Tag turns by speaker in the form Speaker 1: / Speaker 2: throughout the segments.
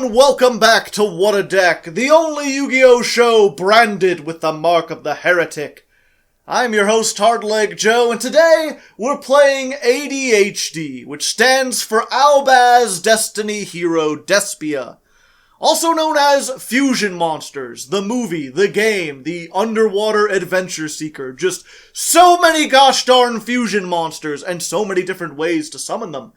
Speaker 1: everyone, welcome back to What a Deck, the only Yu-Gi-Oh show branded with the mark of the heretic. I'm your host, Hardleg Joe, and today we're playing A.D.H.D, which stands for Albaz Destiny Hero Despia. Also known as Fusion Monsters, the movie, the game, the underwater adventure seeker. Just so many gosh darn fusion monsters, and so many different ways to summon them.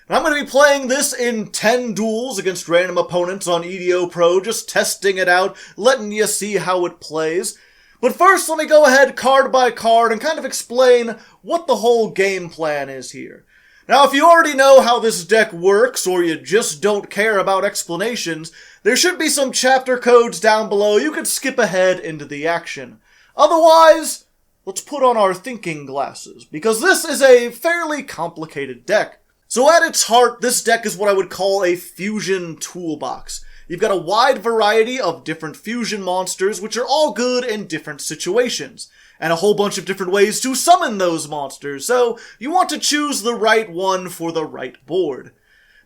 Speaker 1: And I'm going to be playing this in 10 duels against random opponents on EDOPro, just testing it out, letting you see how it plays. But first, let me go ahead card by card and kind of explain what the whole game plan is here. Now, if you already know how this deck works, or you just don't care about explanations, there should be some chapter codes down below. You could skip ahead into the action. Otherwise, let's put on our thinking glasses, because this is a fairly complicated deck. So at its heart, this deck is what I would call a fusion toolbox. You've got a wide variety of different fusion monsters, which are all good in different situations, and a whole bunch of different ways to summon those monsters, so you want to choose the right one for the right board.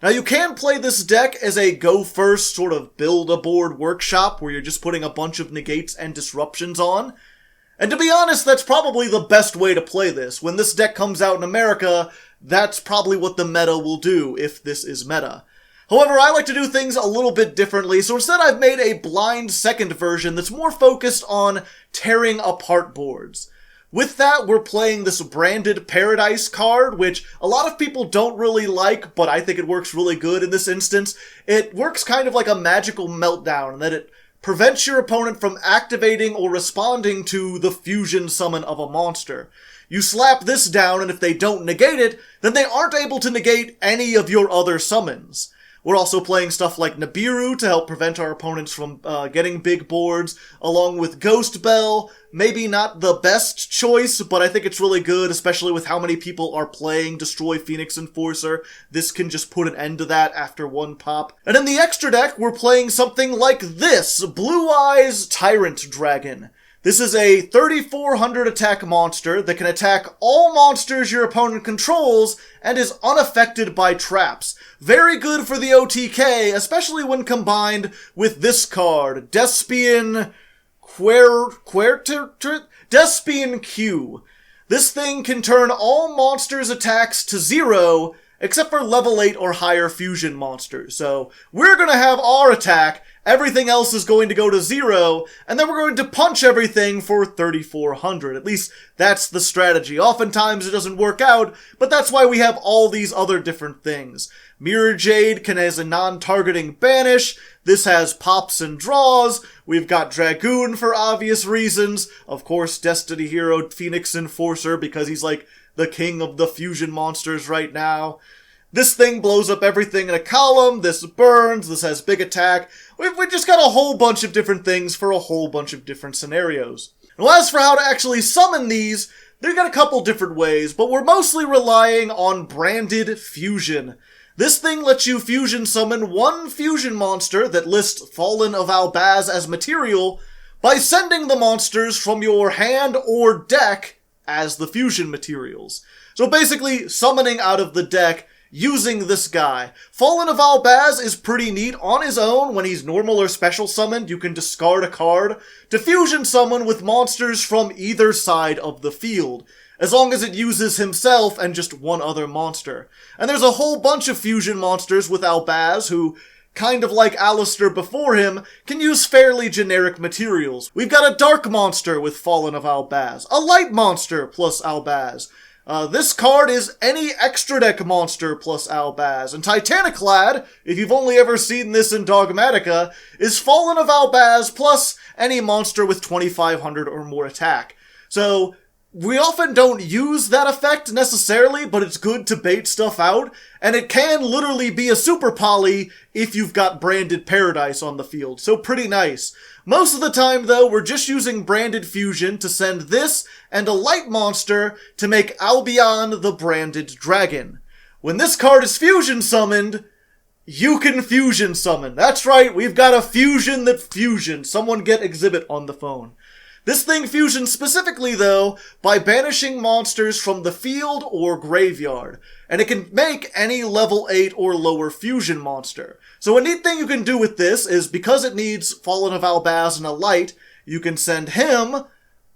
Speaker 1: Now you can play this deck as a go-first sort of build-a-board workshop, where you're just putting a bunch of negates and disruptions on. And to be honest, that's probably the best way to play this. When this deck comes out in America, that's probably what the meta will do, if this is meta. However, I like to do things a little bit differently, so instead I've made a blind second version that's more focused on tearing apart boards. With that, we're playing this Branded Paradise card, which a lot of people don't really like, but I think it works really good in this instance. It works kind of like a magical meltdown, in that it prevents your opponent from activating or responding to the fusion summon of a monster. You slap this down, and if they don't negate it, then they aren't able to negate any of your other summons. We're also playing stuff like Nibiru to help prevent our opponents from getting big boards, along with Ghost Bell. Maybe not the best choice, but I think it's really good, especially with how many people are playing Destroy Phoenix Enforcer. This can just put an end to that after one pop. And in the extra deck, we're playing something like this, Blue Eyes Tyrant Dragon. This is a 3400 attack monster that can attack all monsters your opponent controls and is unaffected by traps. Very good for the OTK, especially when combined with this card, Despian Q. This thing can turn all monsters' attacks to 0, except for level 8 or higher fusion monsters. So we're going to have our attack, everything else is going to go to 0, and then we're going to punch everything for 3,400. At least that's the strategy. Oftentimes it doesn't work out, but that's why we have all these other different things. Mirror Jade has a non-targeting banish. This has pops and draws. We've got Dragoon for obvious reasons. Of course, Destiny Hero Phoenix Enforcer, because he's like the king of the fusion monsters right now. This thing blows up everything in a column. This burns. This has big attack. We've just got a whole bunch of different things for a whole bunch of different scenarios. Now, as for how to actually summon these, they've got a couple different ways, but we're mostly relying on Branded Fusion. This thing lets you fusion summon one fusion monster that lists Fallen of Albaz as material by sending the monsters from your hand or deck as the fusion materials. So basically, summoning out of the deck using this guy. Fallen of Albaz is pretty neat on his own. When he's normal or special summoned, you can discard a card to fusion summon with monsters from either side of the field, as long as it uses himself and just one other monster. And there's a whole bunch of fusion monsters with Albaz who, kind of like Alistair before him, can use fairly generic materials. We've got a dark monster with Fallen of Albaz, a light monster plus Albaz. This card is any extra deck monster plus Albaz, and Titaniclad, if you've only ever seen this in Dogmatica, is Fallen of Albaz plus any monster with 2,500 or more attack. So we often don't use that effect necessarily, but it's good to bait stuff out, and it can literally be a super poly if you've got Branded Paradise on the field, so pretty nice. Most of the time, though, we're just using Branded Fusion to send this and a light monster to make Albion the Branded Dragon. When this card is fusion summoned, you can fusion summon. That's right, we've got a fusion that fusions. Someone get Exhibit on the phone. This thing fusions specifically, though, by banishing monsters from the field or graveyard, and it can make any level 8 or lower fusion monster. So a neat thing you can do with this is, because it needs Fallen of Albaz and a light, you can send him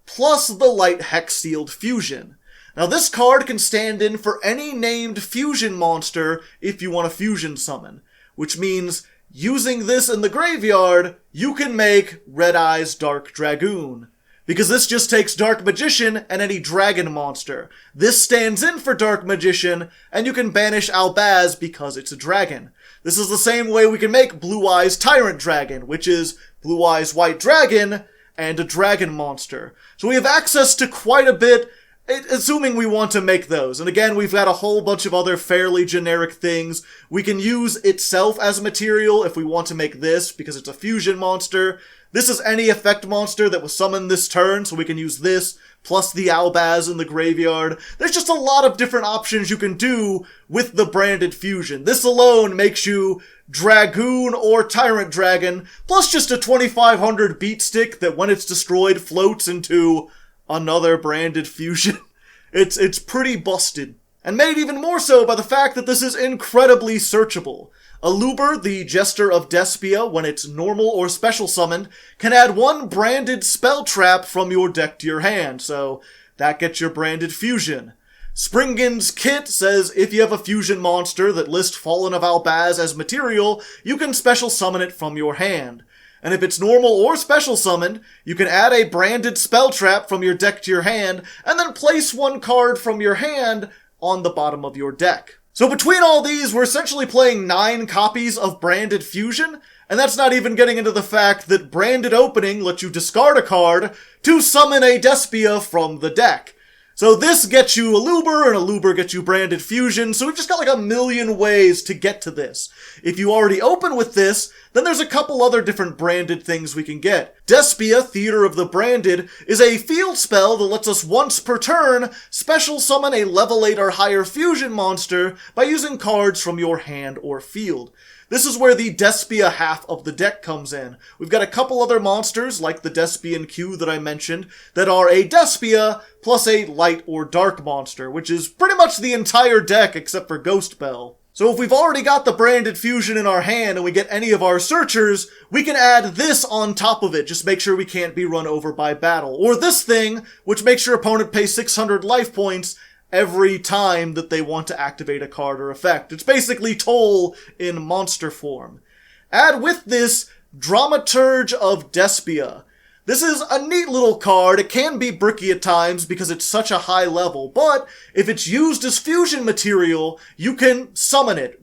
Speaker 1: plus the light Hex-sealed fusion. Now this card can stand in for any named fusion monster if you want to fusion summon, which means using this in the graveyard, you can make Red Eyes Dark Dragoon. Because this just takes Dark Magician and any dragon monster. This stands in for Dark Magician, and you can banish Albaz because it's a dragon. This is the same way we can make Blue Eyes Tyrant Dragon, which is Blue Eyes White Dragon and a dragon monster. So we have access to quite a bit, assuming we want to make those. And again, we've got a whole bunch of other fairly generic things. We can use itself as material if we want to make this, because it's a fusion monster. This is any effect monster that was summoned this turn, so we can use this, plus the Albaz in the graveyard. There's just a lot of different options you can do with the branded fusion. This alone makes you Dragoon or Tyrant Dragon, plus just a 2500 beat stick that when it's destroyed floats into another branded fusion. It's pretty busted. And made even more so by the fact that this is incredibly searchable. Aluber, the Jester of Despia, when it's normal or special summoned, can add one branded spell trap from your deck to your hand, so that gets your branded fusion. Springin's Kit says if you have a fusion monster that lists Fallen of Albaz as material, you can special summon it from your hand. And if it's normal or special summoned, you can add a branded spell trap from your deck to your hand, and then place one card from your hand on the bottom of your deck. So between all these, we're essentially playing 9 copies of Branded Fusion, and that's not even getting into the fact that Branded Opening lets you discard a card to summon a Despia from the deck. So this gets you Aluber, and Aluber gets you Branded Fusion, so we've just got like a million ways to get to this. If you already open with this, then there's a couple other different branded things we can get. Despia, Theater of the Branded, is a field spell that lets us once per turn special summon a level 8 or higher fusion monster by using cards from your hand or field. This is where the Despia half of the deck comes in. We've got a couple other monsters, like the Despian Q that I mentioned, that are a Despia plus a light or dark monster, which is pretty much the entire deck except for Ghost Bell. So if we've already got the Branded Fusion in our hand and we get any of our searchers, we can add this on top of it, just make sure we can't be run over by battle. Or this thing, which makes your opponent pay 600 life points every time that they want to activate a card or effect. It's basically Toll in monster form. Add with this Dramaturge of Despia. This is a neat little card. It can be bricky at times because it's such a high level, but if it's used as fusion material, you can summon it,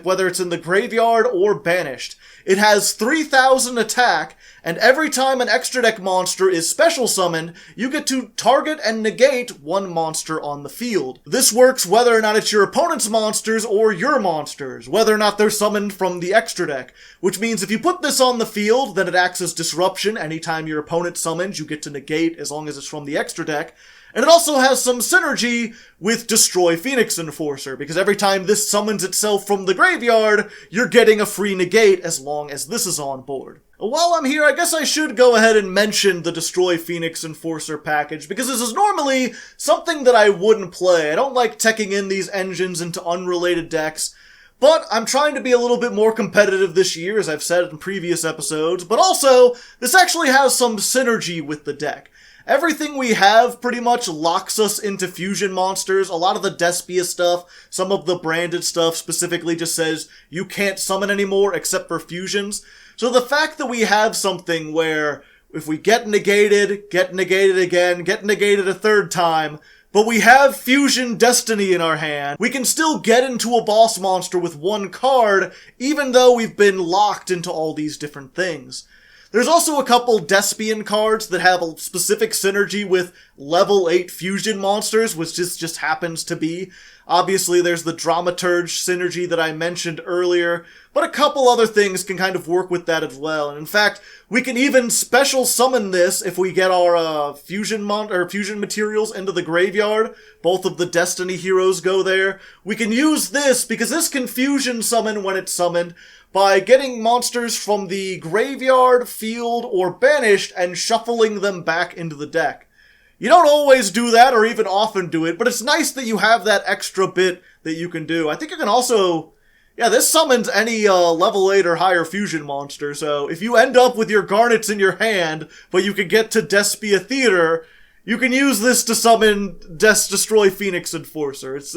Speaker 1: whether it's in the graveyard or banished. It has 3000 attack, and every time an extra deck monster is special summoned, you get to target and negate one monster on the field. This works whether or not it's your opponent's monsters or your monsters, whether or not they're summoned from the extra deck, which means if you put this on the field, then it acts as disruption. Anytime your opponent summons, you get to negate as long as it's from the extra deck. And it also has some synergy with Destroy Phoenix Enforcer, because every time this summons itself from the graveyard, you're getting a free negate as long as this is on board. While I'm here, I guess I should go ahead and mention the Destroy Phoenix Enforcer package, because this is normally something that I wouldn't play. I don't like teching in these engines into unrelated decks, but I'm trying to be a little bit more competitive this year, as I've said in previous episodes, but also, this actually has some synergy with the deck. Everything we have pretty much locks us into fusion monsters. A lot of the Despia stuff, some of the branded stuff specifically just says you can't summon anymore except for fusions. So the fact that we have something where if we get negated again, get negated a third time, but we have Fusion Destiny in our hand, we can still get into a boss monster with one card, even though we've been locked into all these different things. There's also a couple Despian cards that have a specific synergy with level 8 fusion monsters, which this just happens to be. Obviously, there's the Dramaturge synergy that I mentioned earlier, but a couple other things can kind of work with that as well. And in fact, we can even special summon this if we get our fusion materials into the graveyard. Both of the Destiny heroes go there. We can use this because this can fusion summon when it's summoned, by getting monsters from the graveyard, field, or banished and shuffling them back into the deck. You don't always do that or even often do it, but it's nice that you have that extra bit that you can do. I think you can also... Yeah, this summons any level 8 or higher fusion monster, so if you end up with your Garnets in your hand, but you can get to Despia Theater, you can use this to summon Destroy Phoenix Enforcer. It's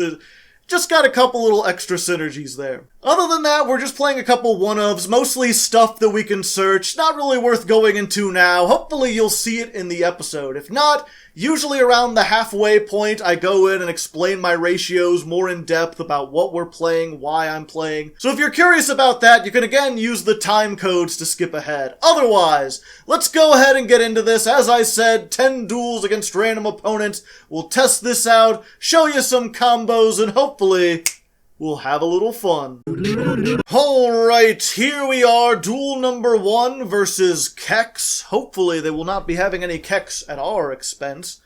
Speaker 1: just got a couple little extra synergies there. Other than that, we're just playing a couple one-ofs, mostly stuff that we can search. Not really worth going into now. Hopefully you'll see it in the episode. If not, usually around the halfway point, I go in and explain my ratios more in depth about what we're playing, why I'm playing. So if you're curious about that, you can again use the time codes to skip ahead. Otherwise, let's go ahead and get into this. As I said, 10 duels against random opponents. We'll test this out, show you some combos, and hopefully we'll have a little fun. Alright, here we are, duel number 1 versus Kex. Hopefully they will not be having any Kex at our expense.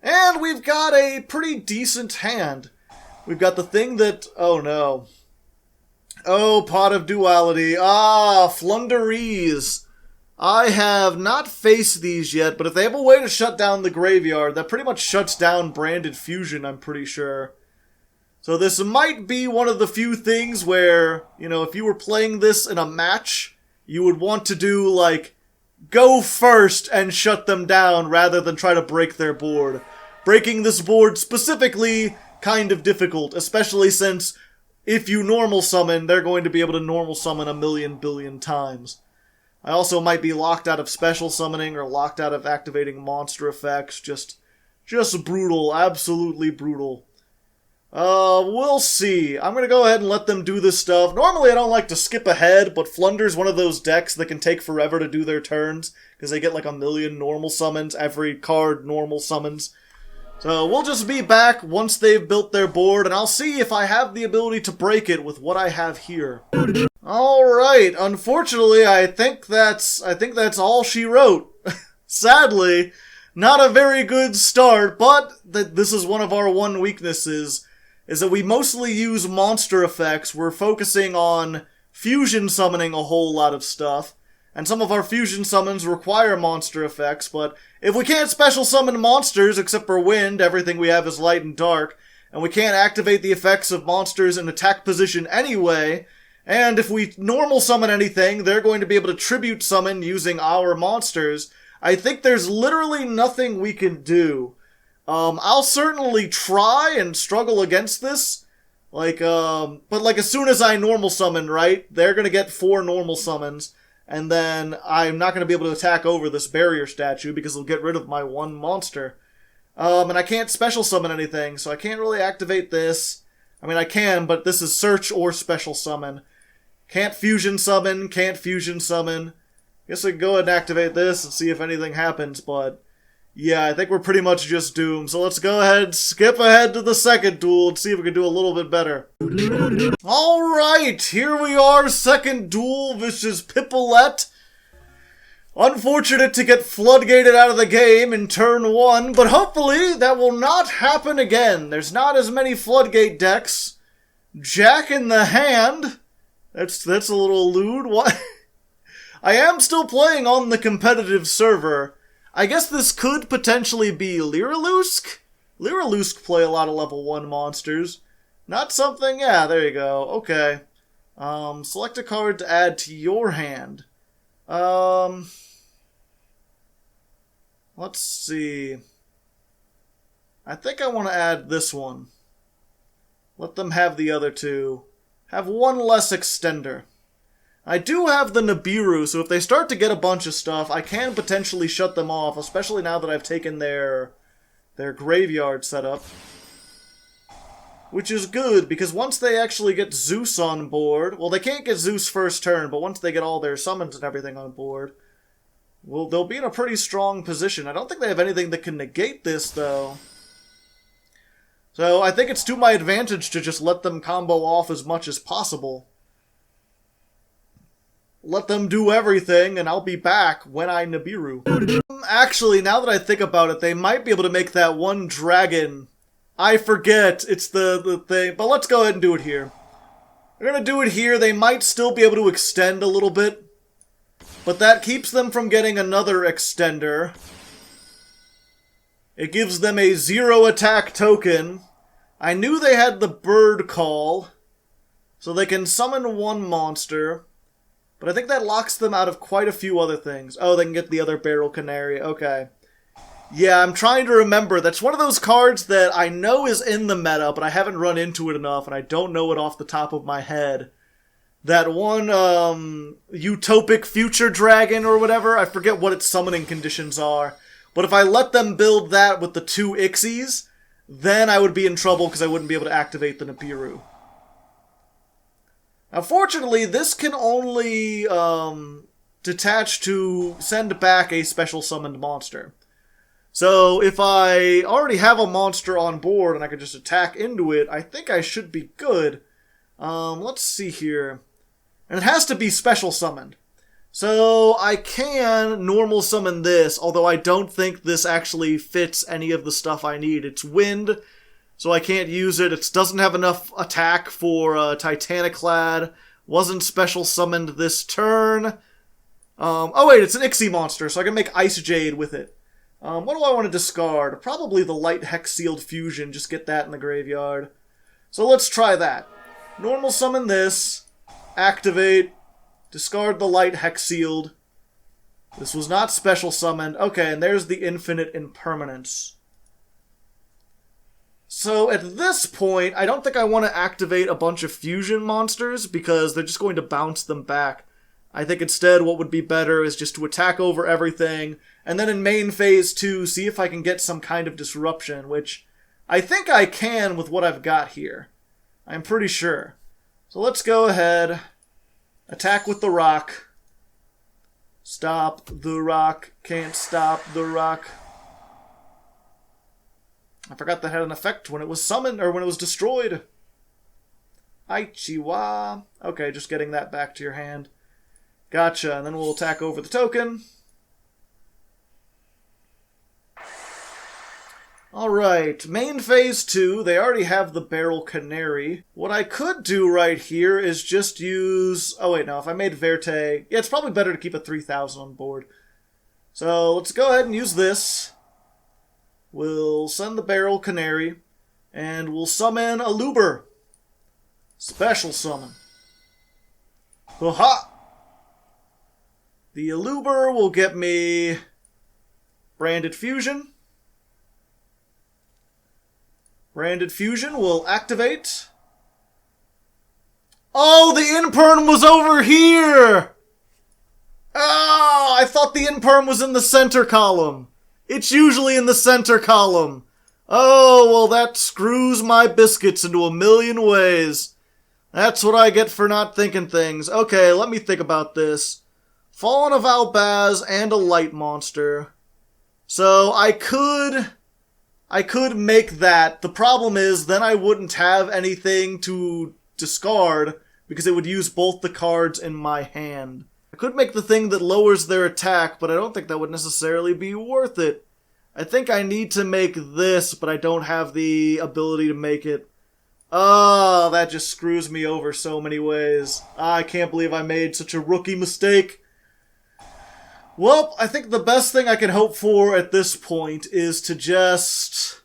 Speaker 1: And we've got a pretty decent hand. We've got the thing that... oh no. Oh, Pot of Duality. Ah, Flunderees. I have not faced these yet, but if they have a way to shut down the graveyard, that pretty much shuts down Branded Fusion, I'm pretty sure. So this might be one of the few things where, you know, if you were playing this in a match, you would want to do, like, go first and shut them down rather than try to break their board. Breaking this board specifically kind of difficult, especially since if you normal summon, they're going to be able to normal summon a million billion times. I also might be locked out of special summoning or locked out of activating monster effects. Just brutal, absolutely brutal. We'll see. I'm gonna go ahead and let them do this stuff. Normally I don't like to skip ahead, but Flunder's one of those decks that can take forever to do their turns, because they get like a million normal summons, every card normal summons. So we'll just be back once they've built their board, and I'll see if I have the ability to break it with what I have here. Alright, unfortunately I think that's all she wrote. Sadly, not a very good start, but this is one of our one weaknesses, is that we mostly use monster effects. We're focusing on fusion summoning a whole lot of stuff, and some of our fusion summons require monster effects, but if we can't special summon monsters except for wind, everything we have is light and dark, and we can't activate the effects of monsters in attack position anyway, and if we normal summon anything, they're going to be able to tribute summon using our monsters, I think there's literally nothing we can do. I'll certainly try and struggle against this, but as soon as I normal summon, right, they're gonna get 4 normal summons, and then I'm not gonna be able to attack over this barrier statue because it'll get rid of my 1 monster. And I can't special summon anything, so I can't really activate this. I mean, I can, but this is search or special summon. Can't fusion summon, can't fusion summon. Guess I can go ahead and activate this and see if anything happens, but yeah, I think we're pretty much just doomed. So let's go ahead, skip ahead to the second duel and see if we can do a little bit better. Alright, here we are, second duel versus Pipolette. Unfortunate to get floodgated out of the game in turn 1, but hopefully that will not happen again. There's not as many floodgate decks. Jack in the hand. That's a little lewd. What? I am still playing on the competitive server. I guess this could potentially be Lyrilusk? Lyrilusk play a lot of level 1 monsters. Not something... yeah, there you go. Okay. Select a card to add to your hand. Let's see. I think I want to add this one. Let them have the other 2. Have 1 less extender. I do have the Nibiru, so if they start to get a bunch of stuff, I can potentially shut them off, especially now that I've taken their graveyard setup. Which is good, because once they actually get Zeus on board, well, they can't get Zeus first turn, but once they get all their summons and everything on board, well, they'll be in a pretty strong position. I don't think they have anything that can negate this, though. So I think it's to my advantage to just let them combo off as much as possible. Let them do everything, and I'll be back when I Nibiru. Actually, now that I think about it, they might be able to make that 1 dragon. I forget, it's the thing, but let's go ahead and do it here. They're going to do it here. They might still be able to extend a little bit, but that keeps them from getting another extender. It gives them a 0 attack token. I knew they had the bird call, so they can summon one monster, but I think that locks them out of quite a few other things. Oh, they can get the other barrel canary. Okay. Yeah, I'm trying to remember. That's one of those cards that I know is in the meta, but I haven't run into it enough, and I don't know it off the top of my head. That one, Utopic Future Dragon or whatever, I forget what its summoning conditions are. But if I let them build that with the 2 Ixies, then I would be in trouble because I wouldn't be able to activate the Nibiru. Now, fortunately, this can only detach to send back a special summoned monster. So if I already have a monster on board and I can just attack into it, I think I should be good. Let's see here. And it has to be special summoned. So I can normal summon this, although I don't think this actually fits any of the stuff I need. It's wind, so I can't use it. It doesn't have enough attack for Titaniclad. Wasn't special summoned this turn. Oh wait, it's an Ixie monster, so I can make Ice Jade with it. What do I want to discard? Probably the Light Hex Sealed Fusion, just get that in the graveyard. So let's try that. Normal summon this, activate, discard the Light Hex Sealed. This was not special summoned. Okay, and there's the Infinite Impermanence. So at this point, I don't think I want to activate a bunch of fusion monsters because they're just going to bounce them back. I think instead what would be better is just to attack over everything, and then in main phase 2, see if I can get some kind of disruption, which I think I can with what I've got here. I'm pretty sure. So let's go ahead. Attack with the rock. Stop the rock. Can't stop the rock. I forgot that had an effect when it was summoned, or when it was destroyed. Aichiwa. Okay, just getting that back to your hand. Gotcha, and then we'll attack over the token. Alright, main phase 2, they already have the Barrel Canary. What I could do right here is just use... Oh wait, no, if I made Verte... Yeah, it's probably better to keep a 3000 on board. So, let's go ahead and use this. We'll send the Barrel Canary, and we'll summon a Luber. Special summon. Ha! The Aluber will get me Branded Fusion. Branded Fusion will activate. Oh, the Imperm was over here! Oh, I thought the Imperm was in the center column. It's usually in the center column. Oh, well, that screws my biscuits into a million ways. That's what I get for not thinking things. Okay, let me think about this. Fallen of Albaz and a light monster. So I could make that. The problem is, then I wouldn't have anything to discard, because it would use both the cards in my hand. I could make the thing that lowers their attack, but I don't think that would necessarily be worth it. I think I need to make this, but I don't have the ability to make it. Oh, that just screws me over so many ways. I can't believe I made such a rookie mistake. Well, I think the best thing I can hope for at this point is to just...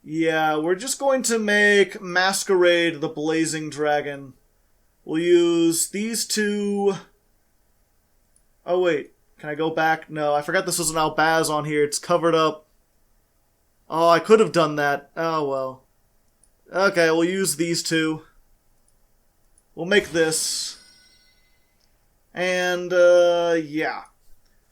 Speaker 1: Yeah, we're just going to make Masquerade the Blazing Dragon. We'll use these two... Oh, wait. Can I go back? No, I forgot this was an Albaz on here. It's covered up. Oh, I could have done that. Oh, well. Okay, we'll use these two. We'll make this. And, yeah.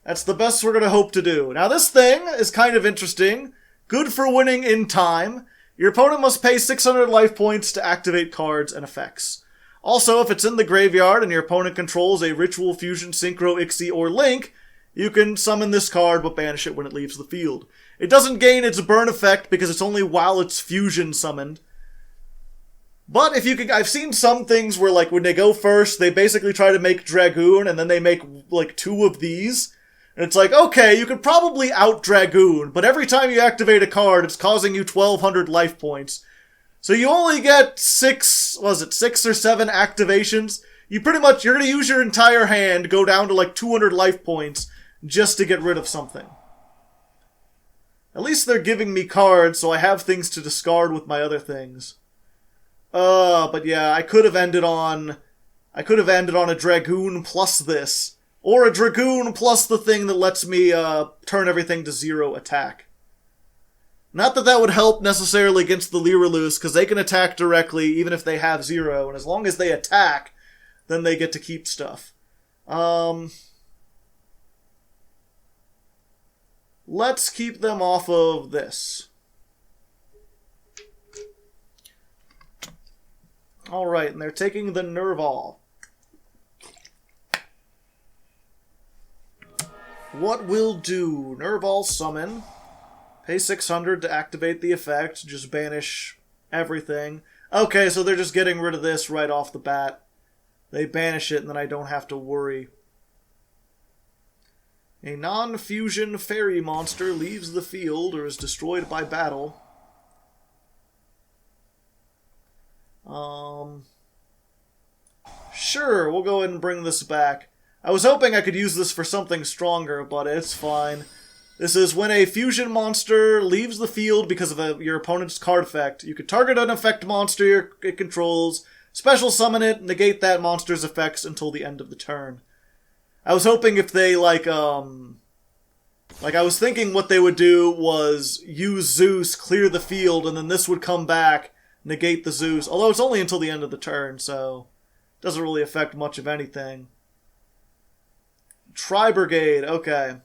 Speaker 1: That's the best we're going to hope to do. Now, this thing is kind of interesting. Good for winning in time. Your opponent must pay 600 life points to activate cards and effects. Also, if it's in the graveyard and your opponent controls a Ritual, Fusion, Synchro, Ixie, or Link, you can summon this card but banish it when it leaves the field. It doesn't gain its burn effect because it's only while it's fusion summoned. But if you can, I've seen some things where, like, when they go first, they basically try to make Dragoon, and then they make, like, two of these. It's like, okay, you could probably out-Dragoon, but every time you activate a card, it's causing you 1,200 life points. So you only get 6 or 7 activations. You're gonna use your entire hand, go down to like 200 life points, just to get rid of something. At least they're giving me cards, so I have things to discard with my other things. But yeah, I could have ended on a Dragoon plus this. Or a Dragoon plus the thing that lets me turn everything to 0 attack. Not that that would help necessarily against the Lyralus, because they can attack directly even if they have 0, and as long as they attack, then they get to keep stuff. Let's keep them off of this. Alright, and they're taking the Nerval. What will do? Nerval summon. Pay 600 to activate the effect. Just banish everything. Okay, so they're just getting rid of this right off the bat. They banish it and then I don't have to worry. A non-fusion fairy monster leaves the field or is destroyed by battle. Sure, we'll go ahead and bring this back. I was hoping I could use this for something stronger, but it's fine. This is when a fusion monster leaves the field because of your opponent's card effect. You can target an effect monster it controls, special summon it, negate that monster's effects until the end of the turn. I was hoping if they, I was thinking what they would do was use Zeus, clear the field, and then this would come back, negate the Zeus. Although it's only until the end of the turn, so it doesn't really affect much of anything. Tri-Brigade, okay.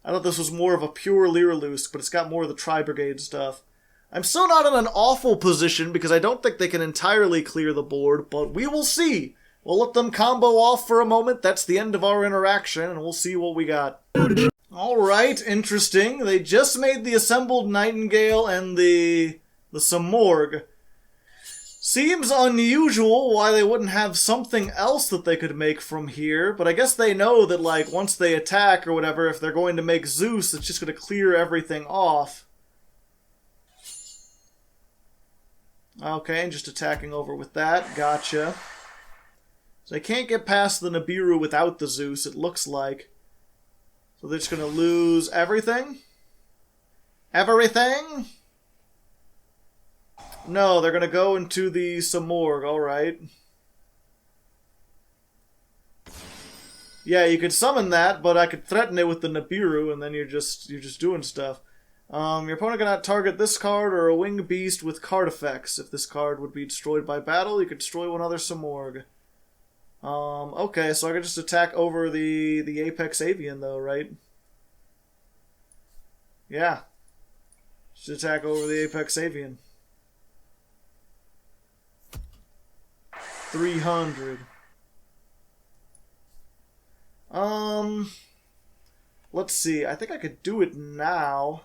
Speaker 1: I thought this was more of a pure Lyralus, but it's got more of the Tri-Brigade stuff. I'm still not in an awful position because I don't think they can entirely clear the board, but we will see. We'll let them combo off for a moment. That's the end of our interaction, and we'll see what we got. Alright, interesting. They just made the assembled Nightingale and the Samorg. Seems unusual why they wouldn't have something else that they could make from here, but I guess they know that, once they attack or whatever, if they're going to make Zeus, it's just going to clear everything off. Okay, and just attacking over with that. Gotcha. So they can't get past the Nibiru without the Zeus, it looks like. So they're just going to lose everything? Everything? No, they're going to go into the Samorg, alright. Yeah, you could summon that, but I could threaten it with the Nibiru, and then you're just doing stuff. Your opponent cannot target this card or a winged beast with card effects. If this card would be destroyed by battle, you could destroy one other Samorg. Okay, so I could just attack over the Apex Avian, though, right? Yeah. Just attack over the Apex Avian. 300. Let's see. I think I could do it now.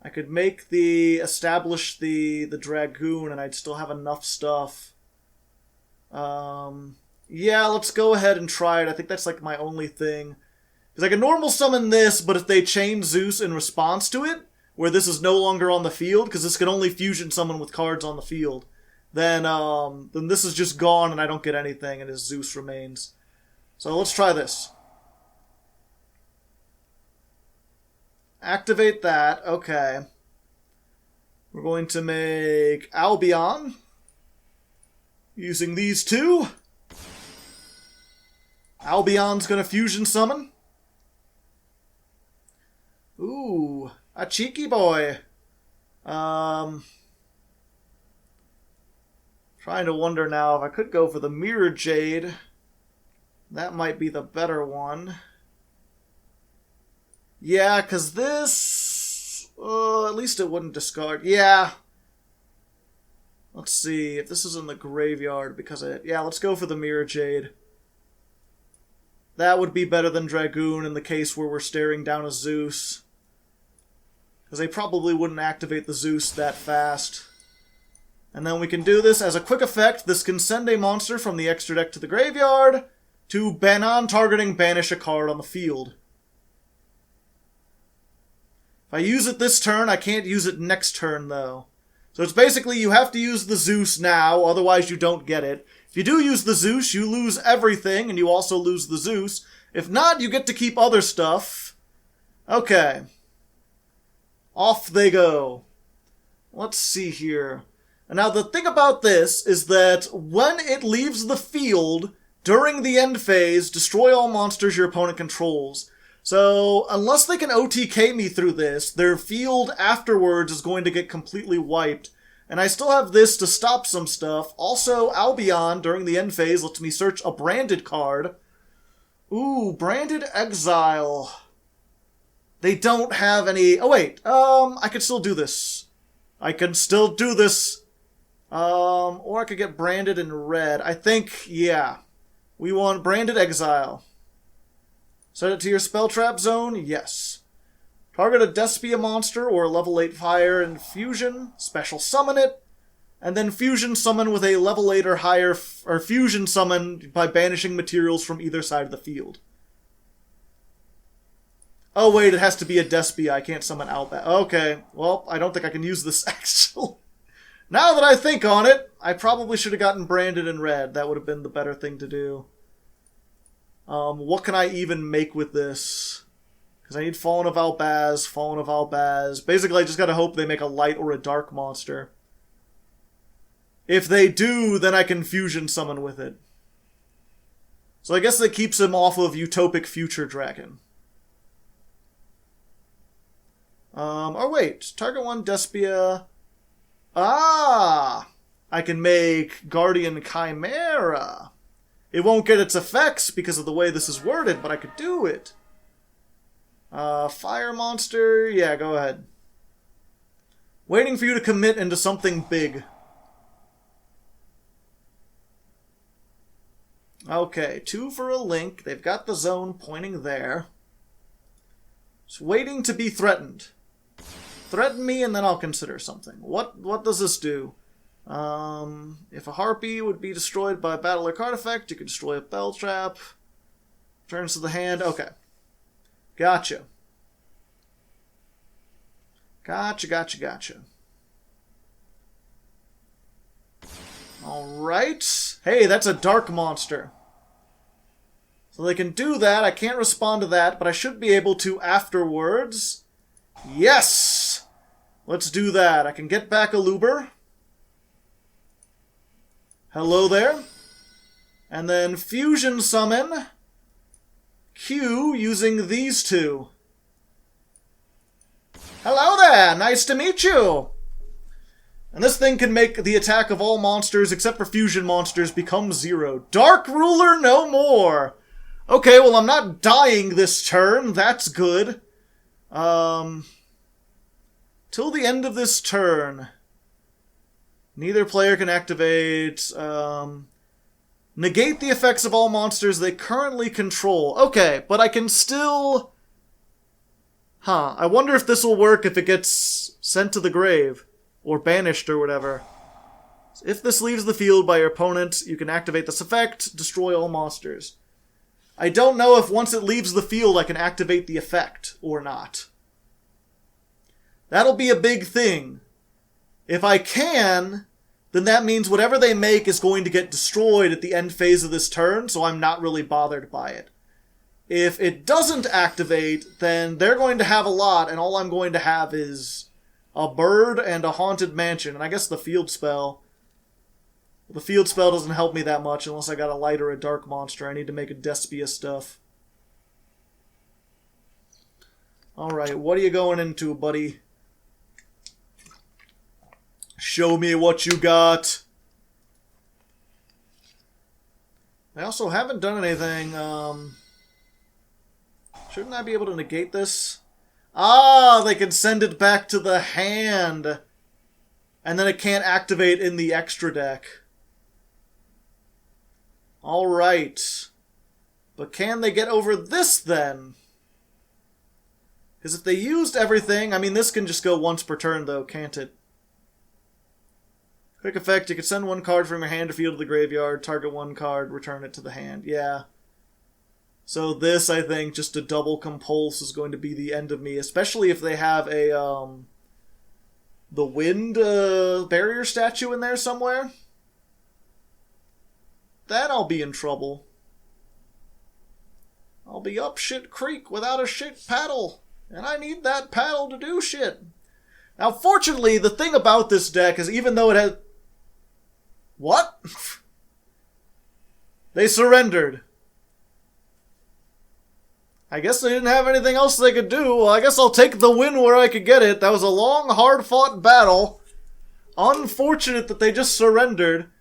Speaker 1: I could establish the Dragoon, and I'd still have enough stuff. Yeah, let's go ahead and try it. I think that's my only thing. Because I can normal summon this, but if they chain Zeus in response to it, where this is no longer on the field, because this can only fusion summon with cards on the field, then this is just gone and I don't get anything and his Zeus remains. So let's try this. Activate that. Okay. We're going to make Albion using these two. Albion's going to fusion summon. Ooh, a cheeky boy. Trying to wonder now if I could go for the Mirror Jade. That might be the better one. Yeah, because this... at least it wouldn't discard. Yeah. Let's see if this is in the graveyard because yeah, let's go for the Mirror Jade. That would be better than Dragoon in the case where we're staring down a Zeus. Because they probably wouldn't activate the Zeus that fast. And then we can do this as a quick effect. This can send a monster from the extra deck to the graveyard. To non-targeting banish a card on the field. If I use it this turn, I can't use it next turn, though. So it's basically you have to use the Zeus now, otherwise you don't get it. If you do use the Zeus, you lose everything, and you also lose the Zeus. If not, you get to keep other stuff. Okay. Off they go. Let's see here. And now the thing about this is that when it leaves the field, during the end phase, destroy all monsters your opponent controls. So, unless they can OTK me through this, their field afterwards is going to get completely wiped. And I still have this to stop some stuff. Also, Albion, during the end phase, lets me search a branded card. Ooh, Branded Exile. They don't have any... Oh, wait. I could still do this. I can still do this. Or I could get Branded in red. I think, yeah. We want Branded Exile. Set it to your spell trap zone? Yes. Target a Despia monster or a level 8 fire and fusion. Special summon it. And then fusion summon with a level 8 or higher, or fusion summon by banishing materials from either side of the field. Oh wait, it has to be a Despia. I can't summon Albaz. Okay, well, I don't think I can use this actually. Now that I think on it, I probably should have gotten Branded in red. That would have been the better thing to do. What can I even make with this? Because I need Fallen of Albaz, Fallen of Albaz. Basically, I just gotta hope they make a light or a dark monster. If they do, then I can fusion summon with it. So I guess that keeps him off of Utopic Future Dragon. Oh wait, target one Despia. Ah! I can make Guardian Chimera. It won't get its effects because of the way this is worded, but I could do it. Fire monster, yeah, go ahead. Waiting for you to commit into something big. Okay, 2 for a link. They've got the zone pointing there. Just waiting to be threatened. Threaten me and then I'll consider something. What does this do? If a harpy would be destroyed by a battle or card effect, you can destroy a bell trap. Turns to the hand. Okay. Gotcha. Gotcha. Alright. Hey, that's a dark monster. So they can do that. I can't respond to that, but I should be able to afterwards. Yes! Let's do that. I can get back a Luber. Hello there. And then fusion summon Q using these two. Hello there, nice to meet you. And this thing can make the attack of all monsters except for fusion monsters become 0. Dark Ruler no more. Okay, well I'm not dying this turn, that's good. Till the end of this turn. Neither player can activate, negate the effects of all monsters they currently control. Okay, but I can still... I wonder if this will work if it gets sent to the grave, or banished or whatever. If this leaves the field by your opponent, you can activate this effect, destroy all monsters. I don't know if once it leaves the field I can activate the effect, or not. That'll be a big thing. If I can, then that means whatever they make is going to get destroyed at the end phase of this turn, so I'm not really bothered by it. If it doesn't activate, then they're going to have a lot, and all I'm going to have is a bird and a haunted mansion, and I guess the field spell. The field spell doesn't help me that much unless I got a light or a dark monster. I need to make a Despia stuff. Alright, what are you going into, buddy? Show me what you got. I also haven't done anything. Shouldn't I be able to negate this? Ah, they can send it back to the hand. And then it can't activate in the extra deck. Alright. But can they get over this then? Because if they used everything... I mean, this can just go once per turn though, can't it? Quick effect, you can send one card from your hand or field to the graveyard, target one card, return it to the hand. Yeah. So this, I think, just a double compulse is going to be the end of me, especially if they have a, the wind barrier statue in there somewhere. Then I'll be in trouble. I'll be up shit creek without a shit paddle, and I need that paddle to do shit. Now, fortunately, the thing about this deck is even though it has... What? They surrendered. I guess they didn't have anything else they could do. Well, I guess I'll take the win where I could get it. That was a long, hard-fought battle. Unfortunate that they just surrendered.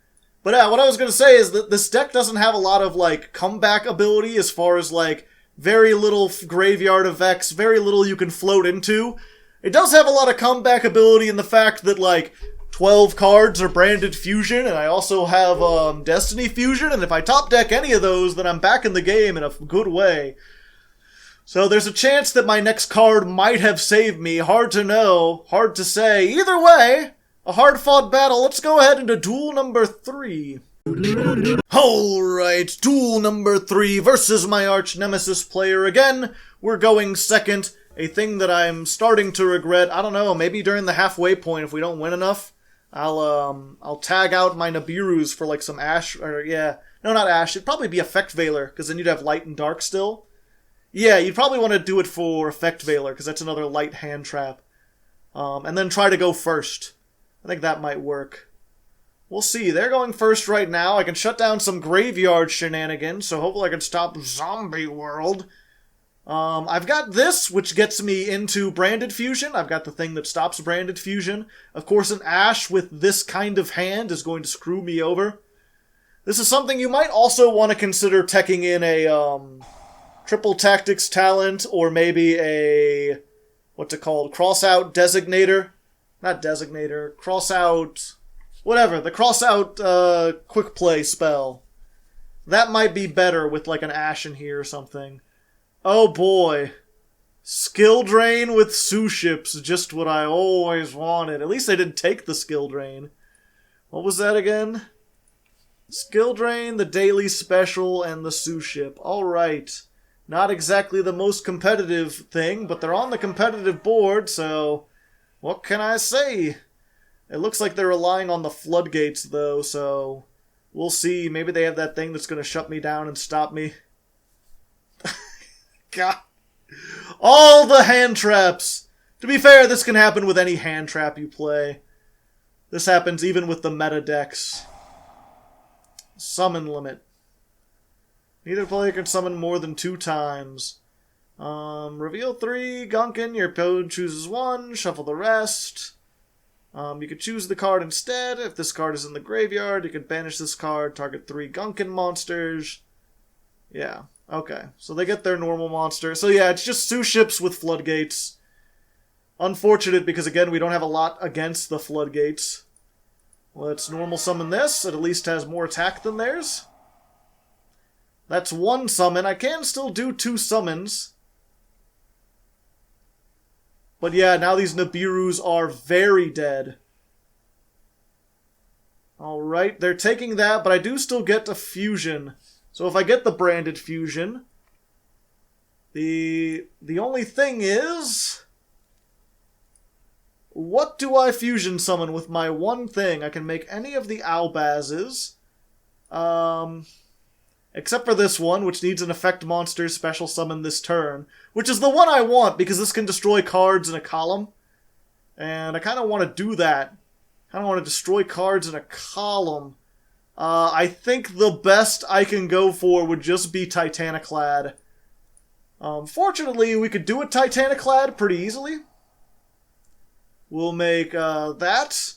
Speaker 1: But yeah, what I was going to say is that this deck doesn't have a lot of, like, comeback ability as far as, like, very little graveyard effects, very little you can float into. It does have a lot of comeback ability in the fact that, like, 12 cards are Branded Fusion, and I also have Destiny Fusion, and if I top deck any of those, then I'm back in the game in a good way. So there's a chance that my next card might have saved me. Hard to know, hard to say. Either way, a hard-fought battle. Let's go ahead into duel number 3. Alright, duel number 3 versus my arch-nemesis player again. We're going second. A thing that I'm starting to regret. I don't know, maybe during the halfway point if we don't win enough, I'll tag out my Nibirus for like some Ash, or yeah, no, not Ash, it'd probably be Effect Veiler, because then you'd have Light and Dark still. Yeah, you'd probably want to do it for Effect Veiler, because that's another light hand trap. And then try to go first. I think that might work. We'll see. They're going first right now. I can shut down some graveyard shenanigans, so hopefully I can stop Zombie World. I've got this, which gets me into Branded Fusion. I've got the thing that stops Branded Fusion. Of course, an Ash with this kind of hand is going to screw me over. This is something you might also want to consider teching in a, Triple Tactics talent, or maybe a, what's it called, Cross-Out Designator? Not Designator, Cross-Out, whatever, the Cross-Out, Quick Play spell. That might be better with, like, an Ash in here or something. Oh boy. Skill Drain with Suship's, just what I always wanted. At least they didn't take the Skill Drain. What was that again? Skill Drain, the Daily Special, and the Suship. Alright. Not exactly the most competitive thing, but they're on the competitive board, so what can I say? It looks like they're relying on the floodgates, though, so we'll see. Maybe they have that thing that's going to shut me down and stop me. God. All the hand traps! To be fair, this can happen with any hand trap you play. This happens even with the meta decks. Summon limit. Neither player can summon more than 2 times. Reveal 3, Gunkin, your opponent chooses 1, shuffle the rest. You could choose the card instead. If this card is in the graveyard, you can banish this card, target 3 Gunkin monsters. Yeah, okay. So they get their normal monster. So yeah, it's just Suship's with floodgates. Unfortunate because, again, we don't have a lot against the floodgates. Let's normal summon this. It at least has more attack than theirs. That's 1 summon. I can still do 2 summons. But yeah, now these Nibirus are very dead. Alright, they're taking that, but I do still get a fusion. So if I get the Branded Fusion, the only thing is, what do I fusion summon with my one thing? I can make any of the Albazes. Except for this one, which needs an effect monster special summon this turn. Which is the one I want, because this can destroy cards in a column. And I kind of want to do that. I don't want to destroy cards in a column. I think the best I can go for would just be Titaniclad. Fortunately, we could do a Titaniclad pretty easily. We'll make that.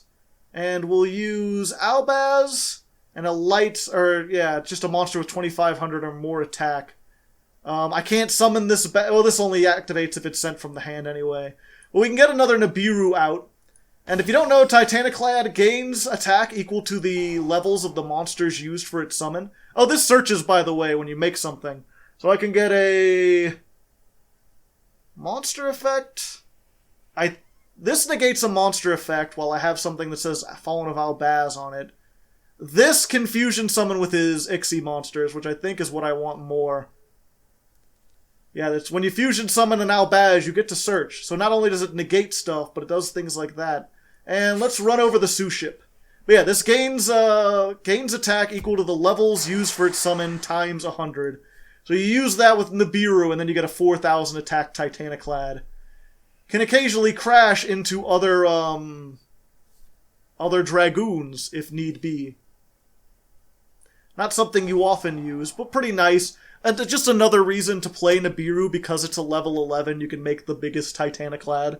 Speaker 1: And we'll use Albaz. And a light, or yeah, just a monster with 2,500 or more attack. I can't summon this well, this only activates if it's sent from the hand anyway. Well, we can get another Nibiru out. And if you don't know, Titaniclad gains attack equal to the levels of the monsters used for its summon. Oh, this searches, by the way, when you make something. So I can get a monster effect. This negates a monster effect while I have something that says Fallen of Albaz on it. This can fusion summon with his Ixie monsters, which I think is what I want more. Yeah, that's when you fusion summon an Albaz, you get to search. So not only does it negate stuff, but it does things like that. And let's run over the Sue ship. But yeah, this gains attack equal to the levels used for its summon times 100. So you use that with Nibiru, and then you get a 4,000 attack Titaniclad. Can occasionally crash into other Dragoons, if need be. Not something you often use, but pretty nice. And just another reason to play Nibiru, because it's a level 11, you can make the biggest Titaniclad.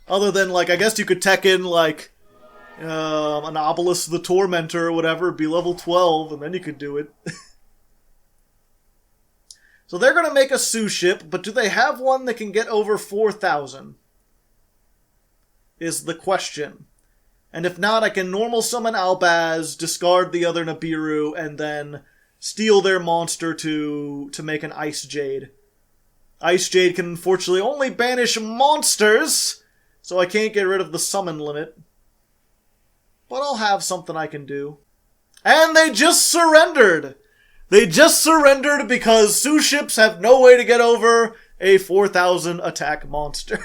Speaker 1: Other than, like, I guess you could tech in, like, an Obelisk the Tormentor or whatever, be level 12, and then you could do it. So they're going to make a Sue ship, but do they have one that can get over 4,000? Is the question. And if not, I can normal summon Albaz, discard the other Nibiru, and then steal their monster to make an Ice Jade. Ice Jade can unfortunately only banish monsters, so I can't get rid of the summon limit. But I'll have something I can do. And they just surrendered! They just surrendered because Sue ships have no way to get over a 4,000 attack monster.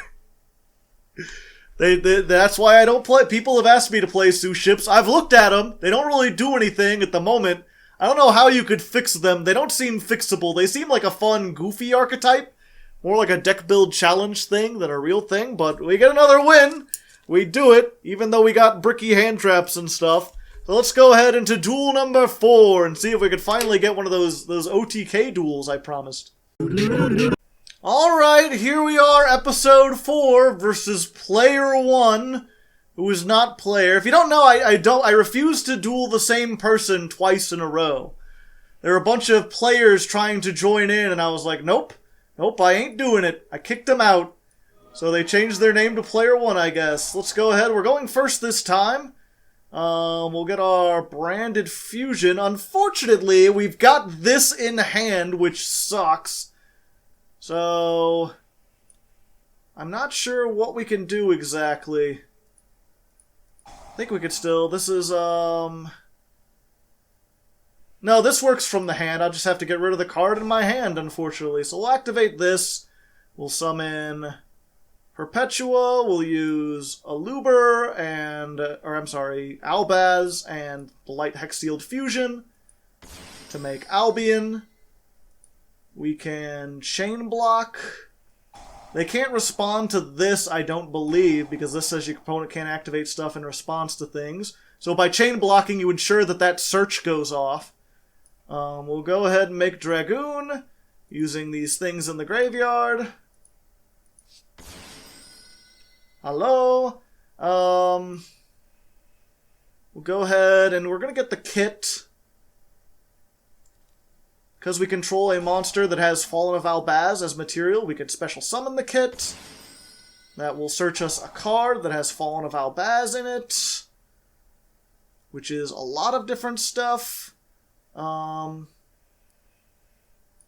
Speaker 1: That's why I don't play. People have asked me to play Sue ships. I've looked at them. They don't really do anything at the moment. I don't know how you could fix them. They don't seem fixable. They seem like a fun, goofy archetype. More like a deck build challenge thing than a real thing. But we get another win. We do it, even though we got bricky hand traps and stuff. So let's go ahead into duel number 4 and see if we could finally get one of those OTK duels I promised. Alright, here we are, episode 4 versus player 1, who is not player. If you don't know, I refuse to duel the same person twice in a row. There were a bunch of players trying to join in, and I was like, nope, I ain't doing it. I kicked them out. So they changed their name to player 1, I guess. Let's go ahead. We're going first this time. We'll get our branded fusion. Unfortunately, we've got this in hand, which sucks. So I'm not sure what we can do exactly. I think we could still... This is, No, this works from the hand. I'll just have to get rid of the card in my hand, unfortunately. So we'll activate this. We'll summon Perpetua. We'll use Aluber and... Albaz and the Light Hex Sealed Fusion to make Albion. We can Chain Block. They can't respond to this, I don't believe, because this says your opponent can't activate stuff in response to things. So by Chain Blocking, you ensure that that search goes off. We'll go ahead and make Dragoon, using these things in the graveyard. Hello? We'll go ahead and we're going to get the kit. Because we control a monster that has Fallen of Albaz as material, we can special summon the kit. That will search us a card that has Fallen of Albaz in it. Which is a lot of different stuff.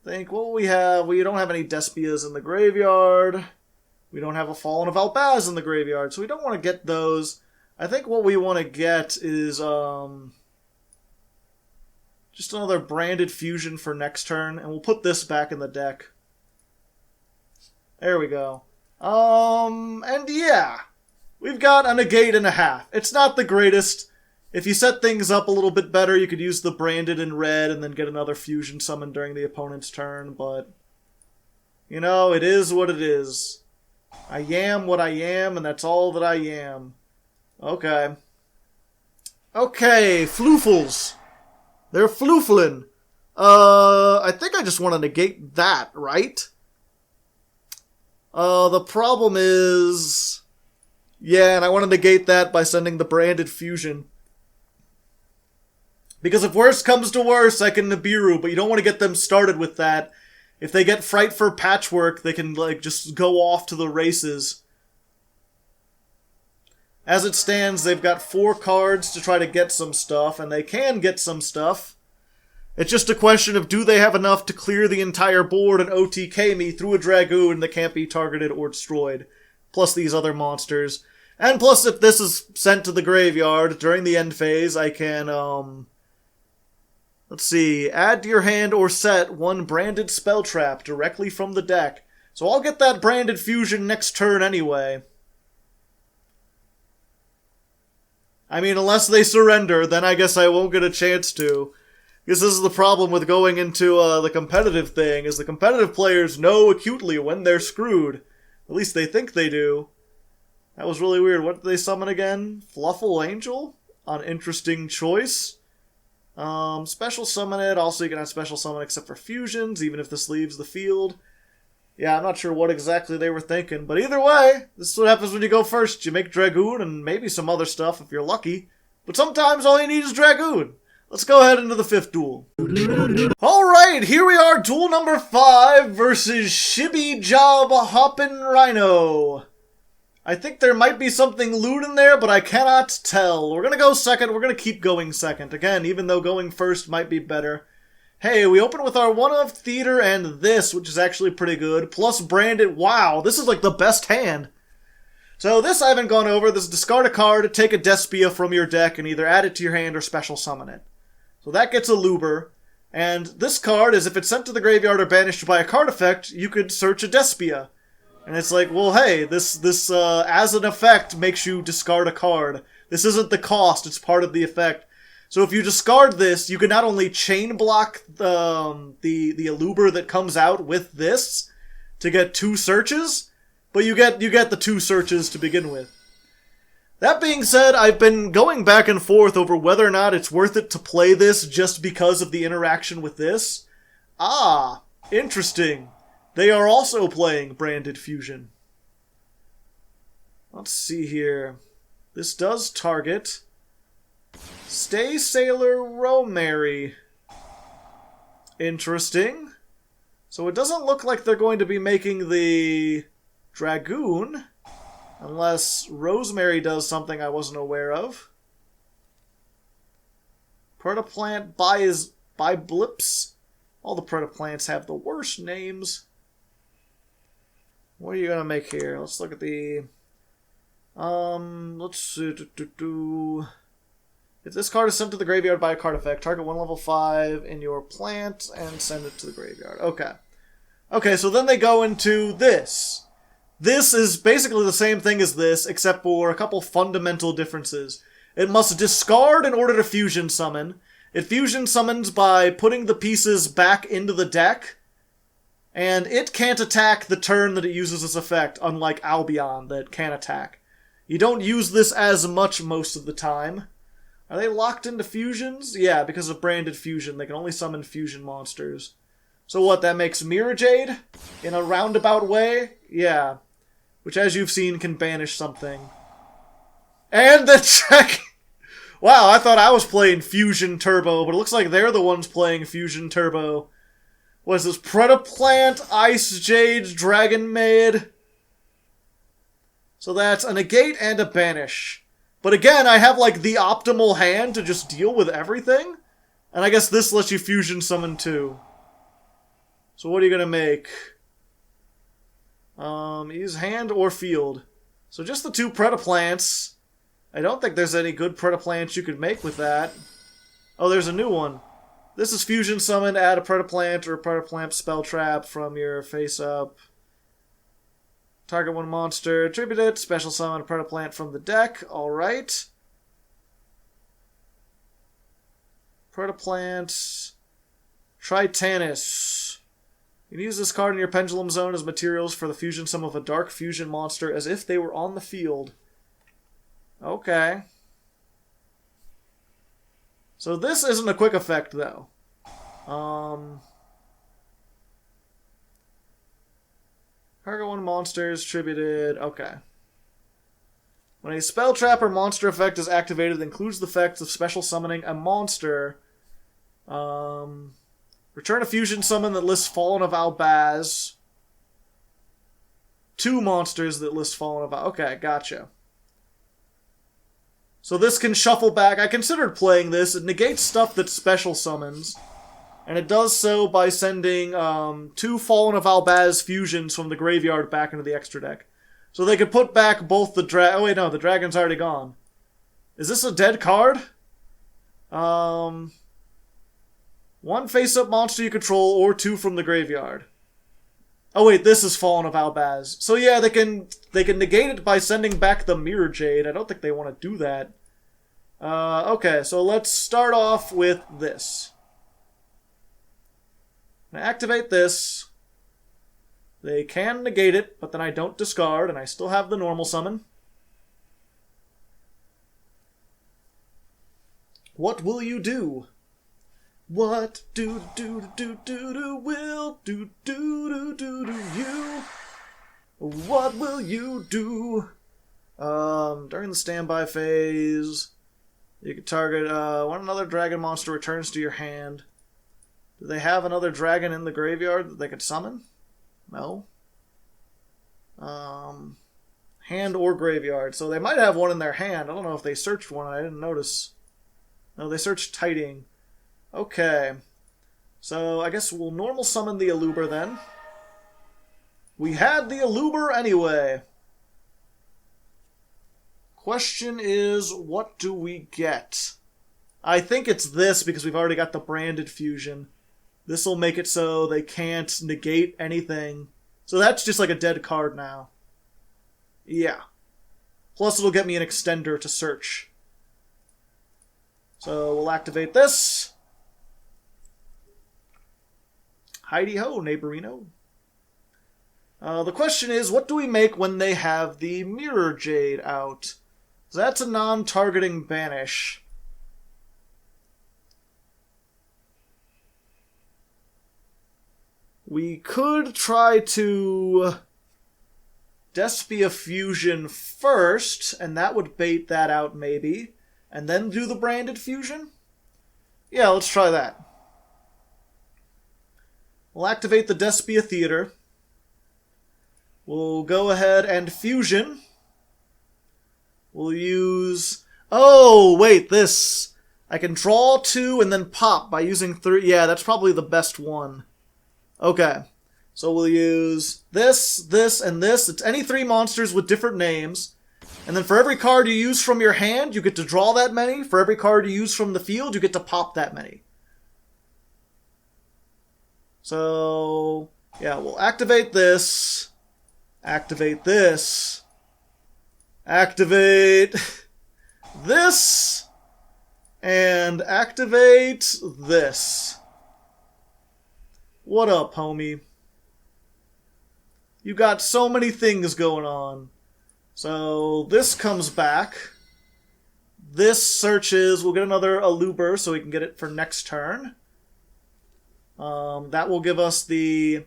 Speaker 1: Think what we have. We don't have any Despias in the graveyard. We don't have a Fallen of Albaz in the graveyard, so we don't want to get those. I think what we want to get is just another branded fusion for next turn, and we'll put this back in the deck. There we go. And yeah, we've got a negate and a half. It's not the greatest. If you set things up a little bit better, you could use the branded in red and then get another fusion summon during the opponent's turn, but you know, it is what it is. I am what I am, and that's all that I am. Okay. Okay, floofles. They're floofling. I think I just want to negate that, right? The problem is... Yeah, and I want to negate that by sending the branded fusion. Because if worse comes to worse, I can Nibiru, but you don't want to get them started with that. If they get Fright for Patchwork, they can, like, just go off to the races. As it stands, they've got 4 cards to try to get some stuff, and they can get some stuff. It's just a question of do they have enough to clear the entire board and OTK me through a Dragoon that can't be targeted or destroyed. Plus these other monsters. And plus if this is sent to the graveyard during the end phase, I can, Let's see. Add to your hand or set one branded spell trap directly from the deck. So I'll get that branded fusion next turn anyway. I mean, unless they surrender, then I guess I won't get a chance to. Because this is the problem with going into the competitive thing, is the competitive players know acutely when they're screwed. At least they think they do. That was really weird. What did they summon again? Fluffle Angel? On interesting choice. Special summon it. Also, you can have special summon except for fusions, even if this leaves the field. Yeah, I'm not sure what exactly they were thinking, but either way, this is what happens when you go first. You make Dragoon and maybe some other stuff if you're lucky, but sometimes all you need is Dragoon. Let's go ahead into the 5th duel. Alright, here we are, duel number 5 versus Shibby Job Hoppin' Rhino. I think there might be something lewd in there, but I cannot tell. We're gonna go second, we're gonna keep going second. Again, even though going first might be better. Hey, we open with our one of Theater and this, which is actually pretty good, plus Branded. Wow, this is like the best hand. So this I haven't gone over. This is discard a card, take a Despia from your deck, and either add it to your hand or special summon it. So that gets a Luber. And this card is if it's sent to the graveyard or banished by a card effect, you could search a Despia. And it's like, well, hey, this as an effect makes you discard a card. This isn't the cost, it's part of the effect. So if you discard this, you can not only chain block the Luber that comes out with this to get 2 searches, but you get the 2 searches to begin with. That being said, I've been going back and forth over whether or not it's worth it to play this just because of the interaction with this. Ah, interesting. They are also playing Branded Fusion. Let's see here. This does target Stay Sailor Romary. Interesting. So it doesn't look like they're going to be making the Dragoon, unless Rosemary does something I wasn't aware of. Protoplant by Blips. All the protoplants have the worst names. What are you gonna make here? Let's look at the... let's see... If this card is sent to the graveyard by a card effect, target 1 level 5 in your plant and send it to the graveyard. Okay. Okay, so then they go into this. This is basically the same thing as this, except for a couple fundamental differences. It must discard in order to fusion summon. It fusion summons by putting the pieces back into the deck, and it can't attack the turn that it uses this effect, unlike Albion that can attack. You don't use this as much most of the time. Are they locked into fusions? Yeah, because of Branded Fusion. They can only summon fusion monsters. So what, that makes Mirror Jade? In a roundabout way? Yeah. Which, as you've seen, can banish something. And the check! Wow, I thought I was playing Fusion Turbo, but it looks like they're the ones playing Fusion Turbo. What is this? Protoplant, Ice Jade, Dragon Maid. So that's a negate and a banish. But again, I have like the optimal hand to just deal with everything. And I guess this lets you fusion summon too. So what are you gonna make? Use hand or field. So just the 2 Predaplants. I don't think there's any good Predaplants you could make with that. Oh, there's a new one. This is fusion summon, add a Predaplant or a Predaplant spell trap from your face up. Target 1 monster, attribute it, special summon a Predaplant from the deck. Alright. Predaplant. Tritanus. You can use this card in your Pendulum Zone as materials for the fusion sum of a dark fusion monster as if they were on the field. Okay. So this isn't a quick effect, though. Target 1 monster is attributed. Okay. When a spell trap or monster effect is activated that includes the effects of special summoning a monster, return a fusion summon that lists Fallen of Albaz. 2 monsters that list Fallen of Albaz. Okay, gotcha. So this can shuffle back. I considered playing this. It negates stuff that special summons. And it does so by sending 2 Fallen of Albaz fusions from the graveyard back into the extra deck. So they could put back both the oh wait, no, the dragon's already gone. Is this a dead card? One face-up monster you control, or 2 from the graveyard. Oh wait, this is Fallen of Albaz. So yeah, they can negate it by sending back the Mirror Jade. I don't think they want to do that. Okay, so let's start off with this. I'm gonna activate this. They can negate it, but then I don't discard, and I still have the normal summon. What will you do? What will you? What will you do? During the standby phase, you can target when another dragon monster returns to your hand. Do they have another dragon in the graveyard that they could summon? No. Hand or graveyard. So they might have one in their hand. I don't know if they searched one. I didn't notice. No, they searched Tighting. Okay. So I guess we'll normal summon the Aluber then. We had the Aluber anyway. Question is, what do we get? I think it's this because we've already got the branded fusion. This will make it so they can't negate anything. So that's just like a dead card now. Yeah. Plus it'll get me an extender to search. So we'll activate this. Heidi-ho, neighborino. The question is, what do we make when they have the Mirror Jade out? So that's a non-targeting banish. We could try to Despia Fusion first, and that would bait that out maybe, and then do the branded fusion? Yeah, let's try that. We'll activate the Despia Theater. We'll go ahead and fusion. We'll use... Oh, wait, this. I can draw 2 and then pop by using 3. Yeah, that's probably the best one. Okay. So we'll use this, this, and this. It's any 3 monsters with different names. And then for every card you use from your hand, you get to draw that many. For every card you use from the field, you get to pop that many. So, yeah, we'll activate this. Activate this. Activate this. And activate this. What up, homie? You got so many things going on. So, this comes back. This searches. We'll get another Aluber so we can get it for next turn. That will give us the...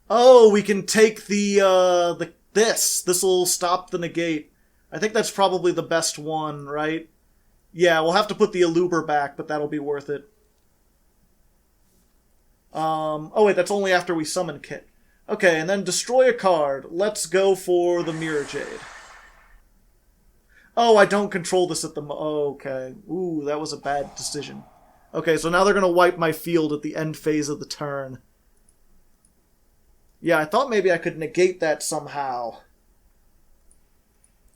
Speaker 1: Oh, we can take this. This will stop the negate. I think that's probably the best one, right? Yeah, we'll have to put the Aluber back, but that'll be worth it. Oh wait, that's only after we summon Kit. Okay, and then destroy a card. Let's go for the Mirror Jade. Oh, I don't control this at the okay. Ooh, that was a bad decision. Okay, so now they're going to wipe my field at the end phase of the turn. Yeah, I thought maybe I could negate that somehow.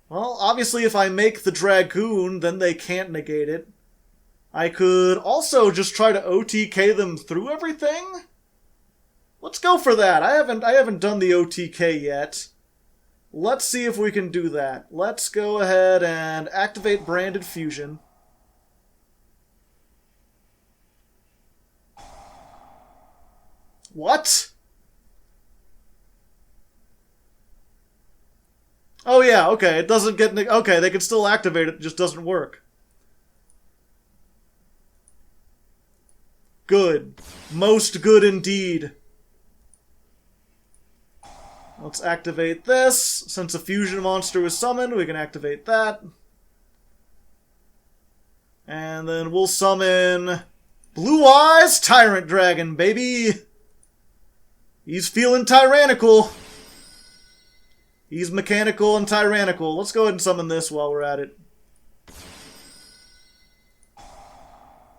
Speaker 1: Well, obviously if I make the Dragoon, then they can't negate it. I could also just try to OTK them through everything? Let's go for that. I haven't done the OTK yet. Let's see if we can do that. Let's go ahead and activate Branded Fusion. What? Oh yeah, okay, it doesn't get... Okay, they can still activate it, just doesn't work. Good. Most good indeed. Let's activate this. Since a fusion monster was summoned, we can activate that. And then we'll summon... Blue Eyes Tyrant Dragon, baby! He's feeling tyrannical. He's mechanical and tyrannical. Let's go ahead and summon this while we're at it.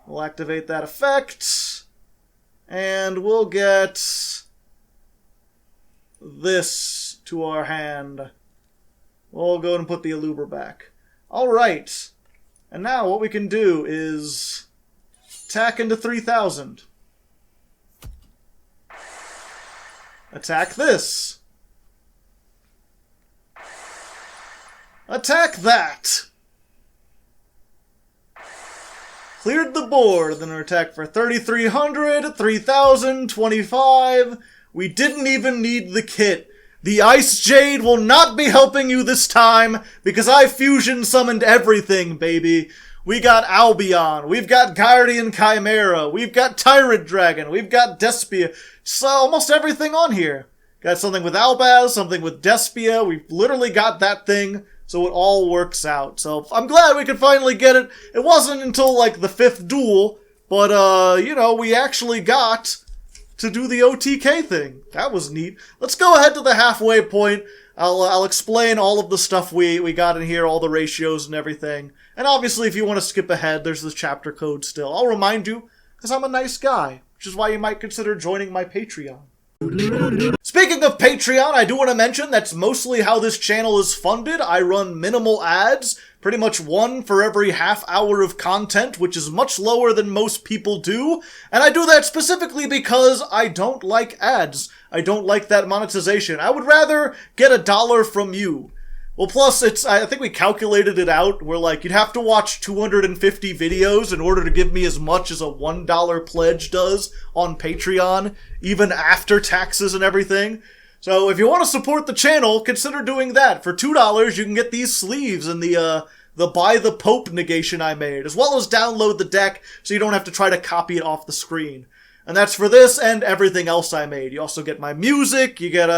Speaker 1: We'll activate that effect. And we'll get this to our hand. We'll go ahead and put the Aluber back. Alright. And now what we can do is attack into 3,000. Attack this. Attack that. Cleared the board, then attack for 3,300, 3,000, 25. We didn't even need the kit. The Ice Jade will not be helping you this time, because I fusion summoned everything, baby. We got Albion, we've got Guardian Chimera, we've got Tyrant Dragon, we've got Despia. So almost everything on here. Got something with Albaz, something with Despia. We've literally got that thing. So it all works out. So I'm glad we could finally get it. It wasn't until like the 5th duel, but you know, we actually got to do the OTK thing. That was neat. Let's go ahead to the halfway point. I'll explain all of the stuff we got in here, all the ratios and everything. And obviously if you want to skip ahead, there's the chapter code still. I'll remind you, because I'm a nice guy, which is why you might consider joining my Patreon. Speaking of Patreon, I do want to mention that's mostly how this channel is funded. I run minimal ads, pretty much one for every half hour of content, which is much lower than most people do. And I do that specifically because I don't like ads. I don't like that monetization. I would rather get $1 from you. Well, plus, I think we calculated it out, where, like, you'd have to watch 250 videos in order to give me as much as a $1 pledge does on Patreon, even after taxes and everything. So, if you want to support the channel, consider doing that. For $2, you can get these sleeves and the By the Pope negation I made, as well as download the deck so you don't have to try to copy it off the screen. And that's for this and everything else I made. You also get my music, you get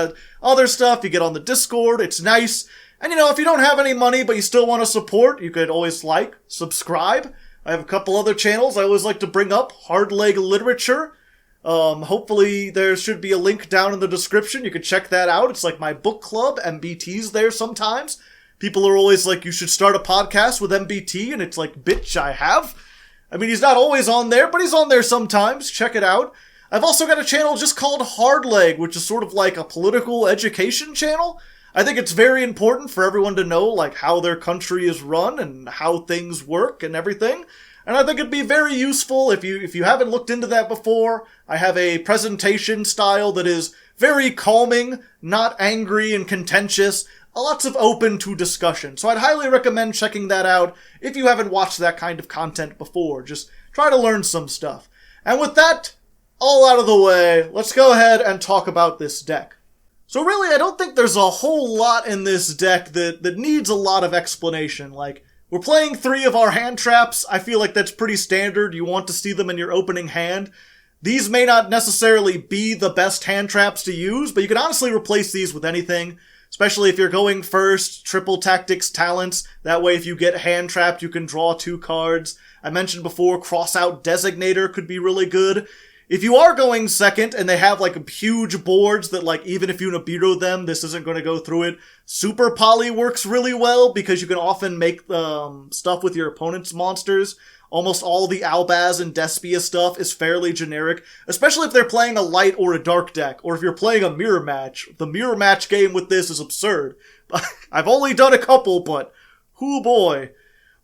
Speaker 1: other stuff, you get on the Discord, it's nice. And, you know, if you don't have any money but you still want to support, you could always like, subscribe. I have a couple other channels I always like to bring up. Hardleg Literature. Hopefully there should be a link down in the description. You can check that out. It's like my book club. MBT's there sometimes. People are always like, you should start a podcast with MBT. And it's like, bitch, I have. I mean, he's not always on there, but he's on there sometimes. Check it out. I've also got a channel just called Hardleg, which is sort of like a political education channel. I think it's very important for everyone to know, like, how their country is run and how things work and everything. And I think it'd be very useful if you haven't looked into that before. I have a presentation style that is very calming, not angry and contentious, lots of open to discussion. So I'd highly recommend checking that out if you haven't watched that kind of content before. Just try to learn some stuff. And with that all out of the way, let's go ahead and talk about this deck. So really, I don't think there's a whole lot in this deck that needs a lot of explanation. Like, we're playing 3 of our hand traps. I feel like that's pretty standard. You want to see them in your opening hand. These may not necessarily be the best hand traps to use, but you can honestly replace these with anything. Especially if you're going first, triple tactics talents. That way if you get hand trapped, you can draw 2 cards. I mentioned before, cross out designator could be really good. If you are going second and they have like huge boards that like even if you Nibiru them, this isn't going to go through it. Super Poly works really well because you can often make stuff with your opponent's monsters. Almost all the Albaz and Despia stuff is fairly generic, especially if they're playing a light or a dark deck, or if you're playing a mirror match. The mirror match game with this is absurd. I've only done a couple, but hoo boy.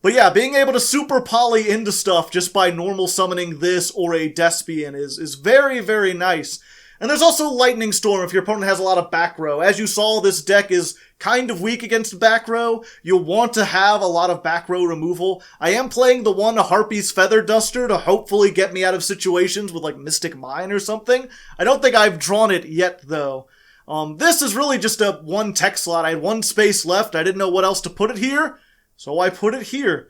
Speaker 1: But yeah, being able to super poly into stuff just by normal summoning this or a Despian is very, very nice. And there's also Lightning Storm if your opponent has a lot of back row. As you saw, this deck is kind of weak against back row. You'll want to have a lot of back row removal. I am playing the one Harpy's Feather Duster to hopefully get me out of situations with like Mystic Mine or something. I don't think I've drawn it yet though. This is really just a one tech slot. I had one space left. I didn't know what else to put it here, so I put it here.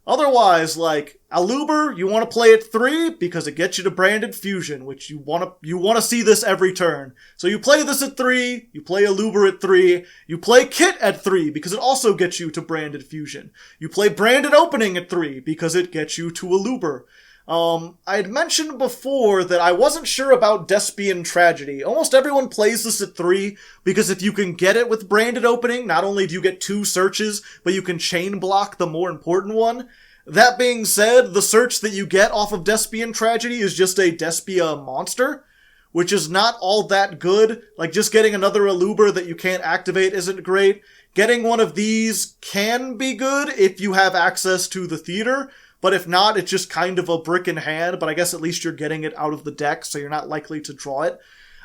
Speaker 1: Otherwise, like, Aluber, you want to play at 3 because it gets you to Branded Fusion, which you want to see this every turn. So you play this at 3, you play Aluber at 3, you play Kit at 3 because it also gets you to Branded Fusion. You play Branded Opening at 3 because it gets you to Aluber. I had mentioned before that I wasn't sure about Despian Tragedy. Almost everyone plays this at 3, because if you can get it with Branded Opening, not only do you get 2 searches, but you can chain block the more important one. That being said, the search that you get off of Despian Tragedy is just a Despia monster, which is not all that good. Like, just getting another Aluber that you can't activate isn't great. Getting one of these can be good if you have access to the theater, but if not, it's just kind of a brick in hand, but I guess at least you're getting it out of the deck, so you're not likely to draw it.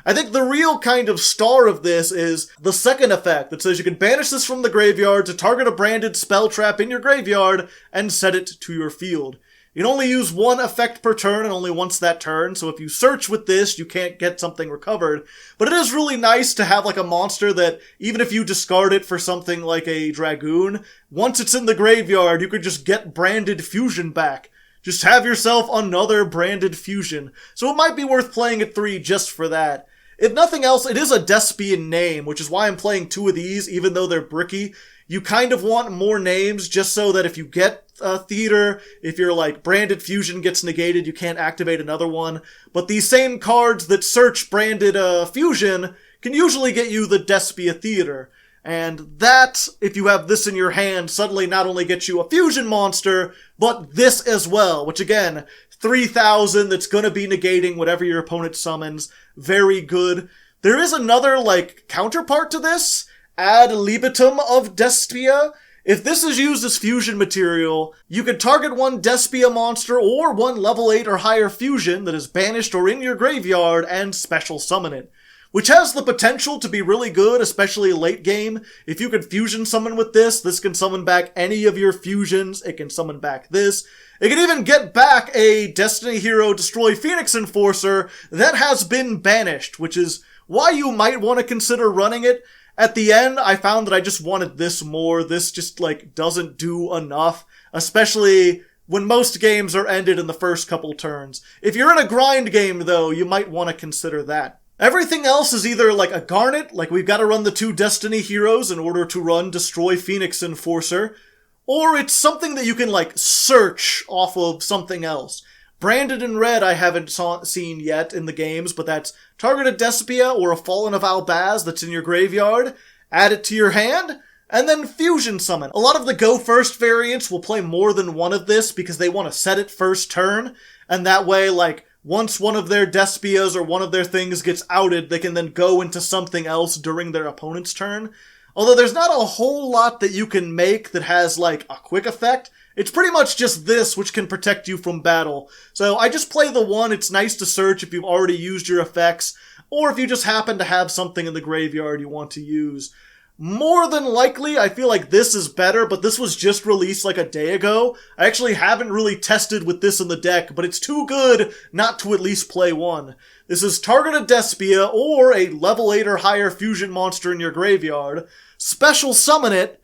Speaker 1: I think the real kind of star of this is the second effect that says you can banish this from the graveyard to target a branded spell trap in your graveyard and set it to your field. You can only use one effect per turn and only once that turn, so if you search with this, you can't get something recovered. But it is really nice to have like a monster that, even if you discard it for something like a Dragoon, once it's in the graveyard, you could just get Branded Fusion back. Just have yourself another Branded Fusion. So it might be worth playing at 3 just for that. If nothing else, it is a Despian name, which is why I'm playing 2 of these, even though they're bricky. You kind of want more names just so that if you get Theater, if your like Branded Fusion gets negated, you can't activate another one. But these same cards that search Branded Fusion can usually get you the Despia Theater. And that, if you have this in your hand, suddenly not only gets you a fusion monster, but this as well, which again, 3,000 that's gonna be negating whatever your opponent summons. Very good. There is another, like, counterpart to this, Ad Libitum of Despia. If this is used as fusion material, you can target one Despia monster or one level 8 or higher fusion that is banished or in your graveyard and special summon it. Which has the potential to be really good, especially late game. If you could fusion summon with this, this can summon back any of your fusions. It can summon back this. It can even get back a Destiny Hero Destroy Phoenix Enforcer that has been banished, which is why you might want to consider running it. At the end, I found that I just wanted this more. This just, like, doesn't do enough, especially when most games are ended in the first couple turns. If you're in a grind game, though, you might want to consider that. Everything else is either like a Garnet, like we've got to run the 2 Destiny Heroes in order to run Destroy Phoenix Enforcer, or it's something that you can like search off of something else. Branded in red I haven't seen yet in the games, but that's target a Despia or a Fallen of Albaz that's in your graveyard, add it to your hand, and then fusion summon. A lot of the go first variants will play more than one of this because they want to set it first turn, and that way, like, once one of their Despias or one of their things gets outed, they can then go into something else during their opponent's turn. Although there's not a whole lot that you can make that has, like, a quick effect. It's pretty much just this, which can protect you from battle. So I just play the one. It's nice to search if you've already used your effects, or if you just happen to have something in the graveyard you want to use. More than likely, I feel like this is better, but this was just released like a day ago. I actually haven't really tested with this in the deck, but it's too good not to at least play one. This is target a Despia or a level 8 or higher fusion monster in your graveyard, special summon it,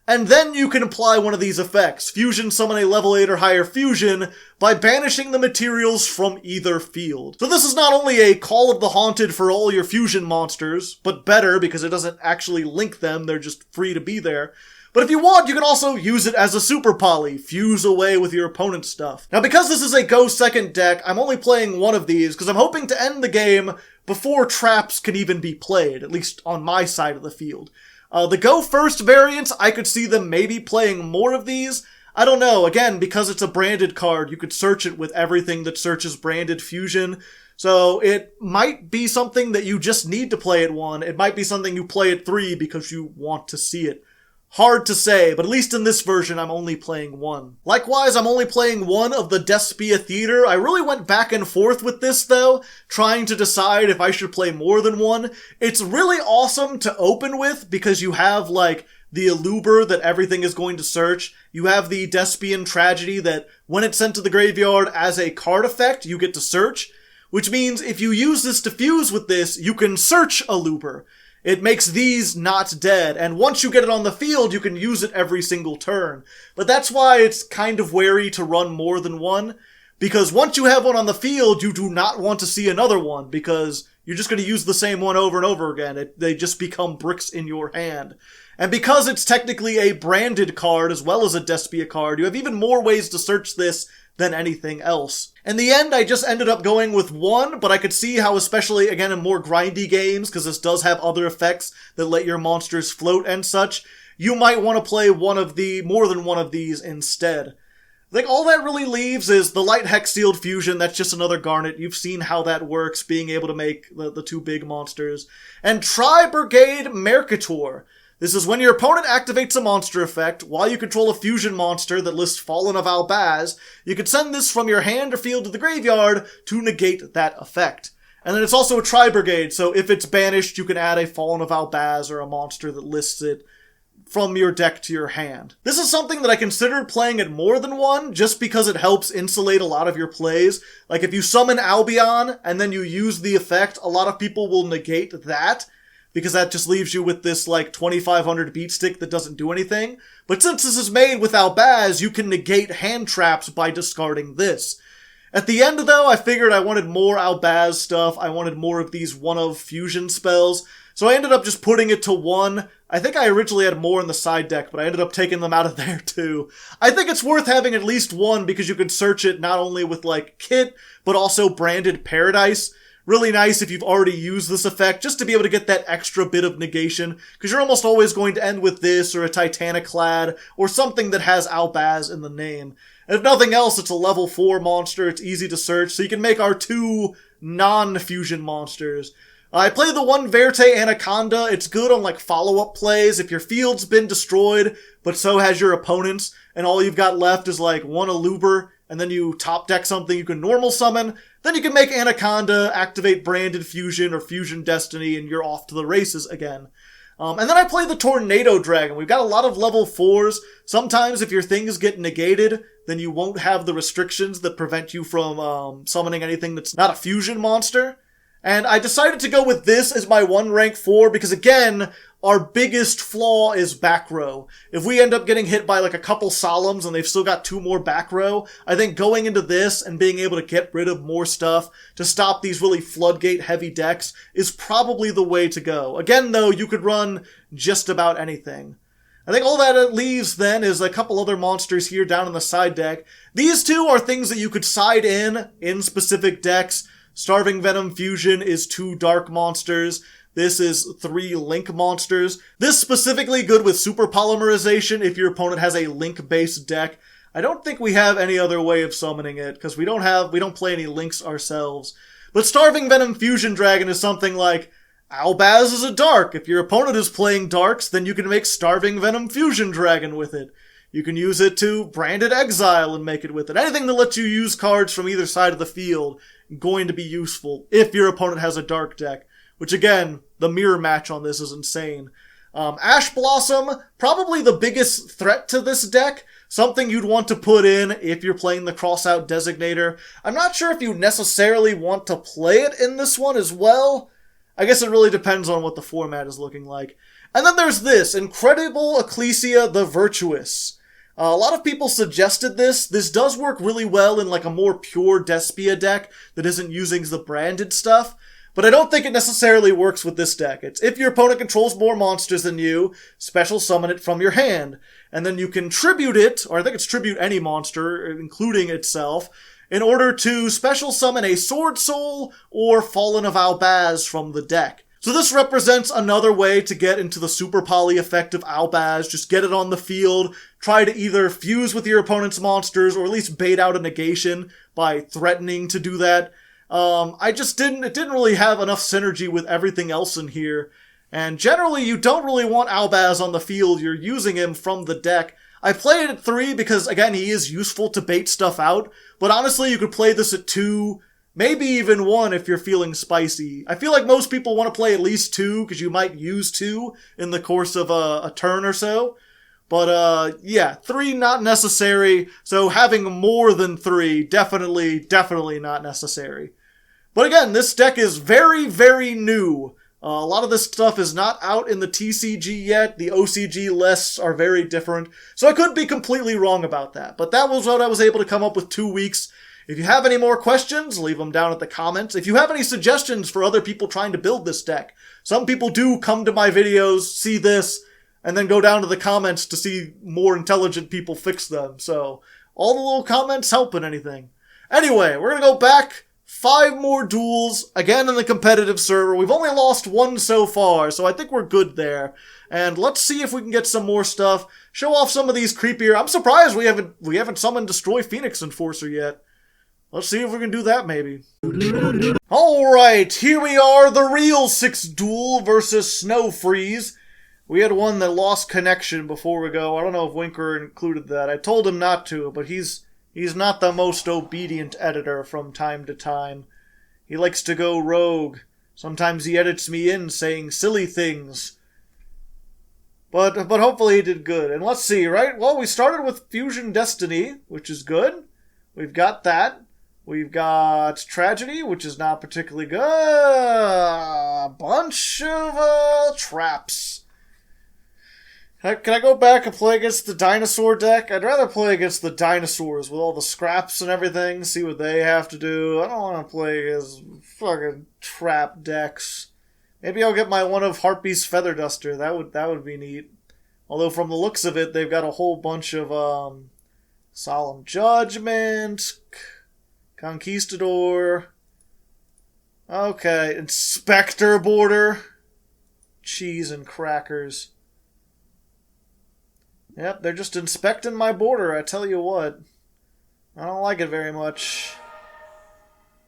Speaker 1: and then you can apply one of these effects. Fusion summon a level 8 or higher fusion by banishing the materials from either field. So this is not only a Call of the Haunted for all your fusion monsters, but better because it doesn't actually link them, they're just free to be there. But if you want, you can also use it as a super poly, fuse away with your opponent's stuff. Now because this is a go second deck, I'm only playing one of these because I'm hoping to end the game before traps can even be played, at least on my side of the field. The go first variants, I could see them maybe playing more of these. I don't know, again, because it's a branded card, you could search it with everything that searches branded fusion. So it might be something that you just need to play at 1. It might be something you play at 3 because you want to see it. Hard to say, but at least in this version, I'm only playing 1. Likewise, I'm only playing 1 of the Despia Theater. I really went back and forth with this, though, trying to decide if I should play more than 1. It's really awesome to open with, because you have, like, the Eluber that everything is going to search. You have the Despian Tragedy that, when it's sent to the graveyard as a card effect, you get to search. Which means if you use this to fuse with this, you can search Eluber. It makes these not dead, and once you get it on the field, you can use it every single turn. But that's why it's kind of wary to run more than 1, because once you have one on the field, you do not want to see another one, because you're just going to use the same one over and over again. They just become bricks in your hand. And because it's technically a branded card as well as a Despia card, you have even more ways to search this than anything else. In the end, I just ended up going with 1, but I could see how, especially, again, in more grindy games, because this does have other effects that let your monsters float and such, you might want to play more than one of these instead. I think all that really leaves is the Light Hex Sealed Fusion. That's just another Garnet. You've seen how that works, being able to make the 2 big monsters. And Tri-Brigade Mercator. This is when your opponent activates a monster effect, while you control a fusion monster that lists Fallen of Albaz, you can send this from your hand or field to the graveyard to negate that effect. And then it's also a tri-brigade, so if it's banished, you can add a Fallen of Albaz or a monster that lists it from your deck to your hand. This is something that I considered playing at more than one, just because it helps insulate a lot of your plays. Like if you summon Albion, and then you use the effect, a lot of people will negate that, because that just leaves you with this like 2500 beat stick that doesn't do anything. But since this is made with Albaz, you can negate hand traps by discarding this. At the end though, I figured I wanted more Albaz stuff, I wanted more of these one-of fusion spells, so I ended up just putting it to one. I think I originally had more in the side deck, but I ended up taking them out of there too. I think it's worth having at least one because you can search it not only with like Kit, but also Branded Paradise. Really nice if you've already used this effect, just to be able to get that extra bit of negation, because you're almost always going to end with this, or a Titaniclad, or something that has Albaz in the name. And if nothing else, it's a level 4 monster, it's easy to search, so you can make our 2 non-fusion monsters. I play the one Verte Anaconda. It's good on like follow-up plays if your field's been destroyed, but so has your opponent's, and all you've got left is like one Aluber, and then you top deck something you can normal summon, then you can make Anaconda, activate Branded Fusion or Fusion Destiny, and you're off to the races again. And then I play the Tornado Dragon. We've got a lot of level 4s. Sometimes if your things get negated, then you won't have the restrictions that prevent you from summoning anything that's not a fusion monster. And I decided to go with this as my 1 rank 4 because, again, our biggest flaw is back row. If we end up getting hit by like a couple Solemns and they've still got 2 more back row, I think going into this and being able to get rid of more stuff to stop these really floodgate heavy decks is probably the way to go. Again, though, you could run just about anything. I think all that it leaves then is a couple other monsters here down in the side deck. These 2 are things that you could side in specific decks. Starving Venom Fusion is 2 dark monsters. This is 3 link monsters. This specifically good with super polymerization if your opponent has a link-based deck. I don't think we have any other way of summoning it, because we don't play any links ourselves. But Starving Venom Fusion Dragon is something like, Albaz is a dark. If your opponent is playing darks, then you can make Starving Venom Fusion Dragon with it. You can use it to Branded Exile and make it with it. Anything that lets you use cards from either side of the field going to be useful if your opponent has a dark deck. Which again, the mirror match on this is insane. Ash Blossom, probably the biggest threat to this deck. Something you'd want to put in if you're playing the Crossout Designator. I'm not sure if you necessarily want to play it in this one as well. I guess it really depends on what the format is looking like. And then there's this, Incredible Ecclesia the Virtuous. A lot of people suggested this. This does work really well in like a more pure Despia deck that isn't using the branded stuff. But I don't think it necessarily works with this deck. It's if your opponent controls more monsters than you, special summon it from your hand. And then you can tribute it, or I think it's tribute any monster, including itself, in order to special summon a Sword Soul or Fallen of Albaz from the deck. So this represents another way to get into the super poly effect of Albaz. Just get it on the field, try to either fuse with your opponent's monsters, or at least bait out a negation by threatening to do that. It didn't really have enough synergy with everything else in here. And generally, you don't really want Albaz on the field, you're using him from the deck. I play it at 3 because, again, he is useful to bait stuff out, but honestly, you could play this at 2, maybe even 1 if you're feeling spicy. I feel like most people want to play at least 2, because you might use 2 in the course of a turn or so. But, yeah, 3 not necessary, so having more than 3, definitely not necessary. But again, this deck is very, very new. A lot of this stuff is not out in the TCG yet. The OCG lists are very different. So I could be completely wrong about that. But that was what I was able to come up with 2 weeks. If you have any more questions, leave them down at the comments. If you have any suggestions for other people trying to build this deck, some people do come to my videos, see this, and then go down to the comments to see more intelligent people fix them. So all the little comments help in anything. Anyway, we're going to go back. 5 more duels, again in the competitive server. We've only lost 1 so far, so I think we're good there. And let's see if we can get some more stuff. Show off some of these creepier. I'm surprised we haven't summoned Destroy Phoenix Enforcer yet. Let's see if we can do that, maybe. Alright, here we are, the real 6 duel versus Snow Freeze. We had one that lost connection before we go. I don't know if Wyncrer included that. I told him not to, but he's not the most obedient editor from time to time. He likes to go rogue. Sometimes he edits me in saying silly things. But hopefully he did good. And let's see, right? Well, we started with Fusion Destiny, which is good. We've got that. We've got Tragedy, which is not particularly good. A bunch of traps. Can I go back and play against the dinosaur deck? I'd rather play against the dinosaurs with all the scraps and everything, see what they have to do. I don't want to play against fucking trap decks. Maybe I'll get my one of Harpy's Feather Duster. That would be neat. Although from the looks of it, they've got a whole bunch of Solemn Judgment, Conquistador. Okay, Inspector Border. Cheese and crackers. Yep, they're just inspecting my border, I tell you what. I don't like it very much.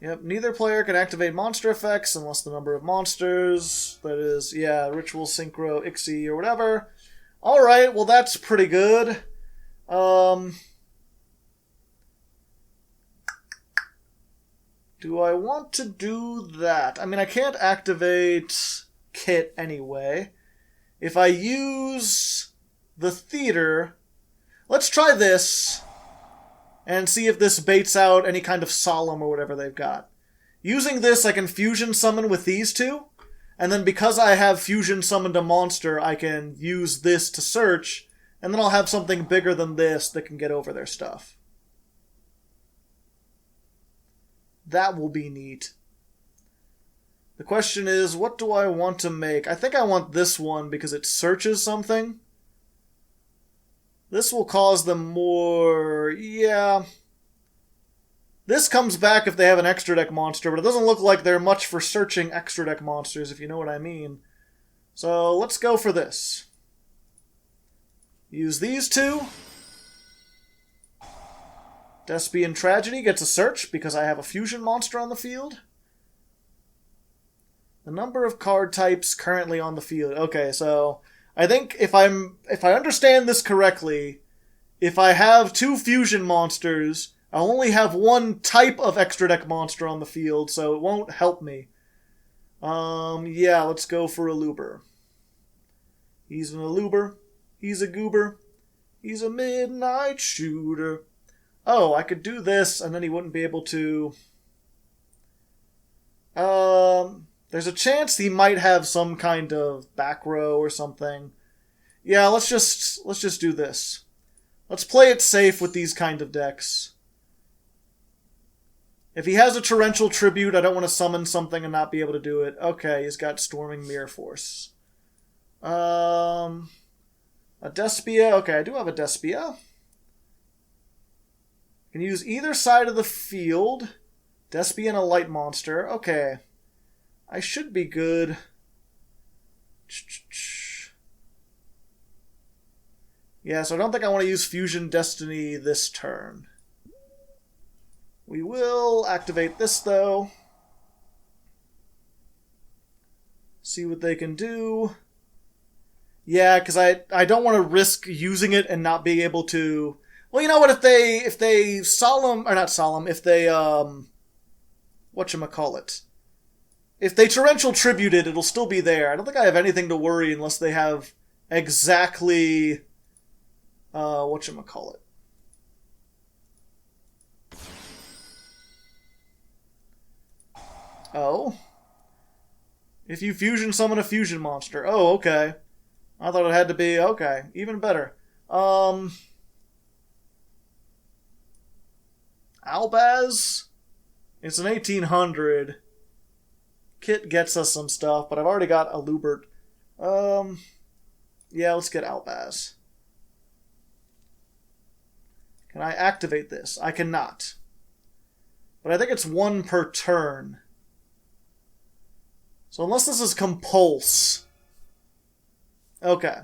Speaker 1: Yep, neither player can activate monster effects unless the number of monsters, that is, yeah, Ritual, Synchro, Ixie, or whatever. Alright, well that's pretty good. Do I want to do that? I mean, I can't activate Kit anyway. If I use the theater, let's try this and see if this baits out any kind of Solemn or whatever they've got. Using this, I can fusion summon with these two, and then because I have fusion summoned a monster, I can use this to search, and then I'll have something bigger than this that can get over their stuff. That will be neat. The question is, what do I want to make? I think I want this one because it searches something. This will cause them more... yeah. This comes back if they have an extra deck monster, but it doesn't look like they're much for searching extra deck monsters, if you know what I mean. So let's go for this. Use these two. Despian Tragedy gets a search because I have a fusion monster on the field. The number of card types currently on the field. Okay, so I think if I understand this correctly, if I have two fusion monsters, I'll only have one type of extra deck monster on the field, so it won't help me. Yeah, let's go for Aluber. He's an Aluber. He's a goober. He's a midnight shooter. Oh, I could do this, and then he wouldn't be able to... there's a chance he might have some kind of back row or something. Yeah, let's just do this. Let's play it safe with these kind of decks. If he has a Torrential Tribute, I don't want to summon something and not be able to do it. Okay, he's got Storming Mirror Force. A Despia. Okay, I do have a Despia. Can use either side of the field. Despia and a light monster. Okay. I should be good. Yeah, so I don't think I want to use Fusion Destiny this turn. We will activate this, though. See what they can do. Yeah, because I don't want to risk using it and not being able to... Well, you know what, if they Solemn, or not Solemn, if they, whatchamacallit. If they Torrential Tribute it, it'll still be there. I don't think I have anything to worry unless they have exactly, whatchamacallit. Oh. If you fusion summon a fusion monster. Oh, okay. I thought it had to be, okay, even better. Albaz? It's an 1800. Kit gets us some stuff, but I've already got a Lubert. Yeah, let's get Albaz. Can I activate this? I cannot. But I think it's one per turn. So unless this is Compulse. Okay.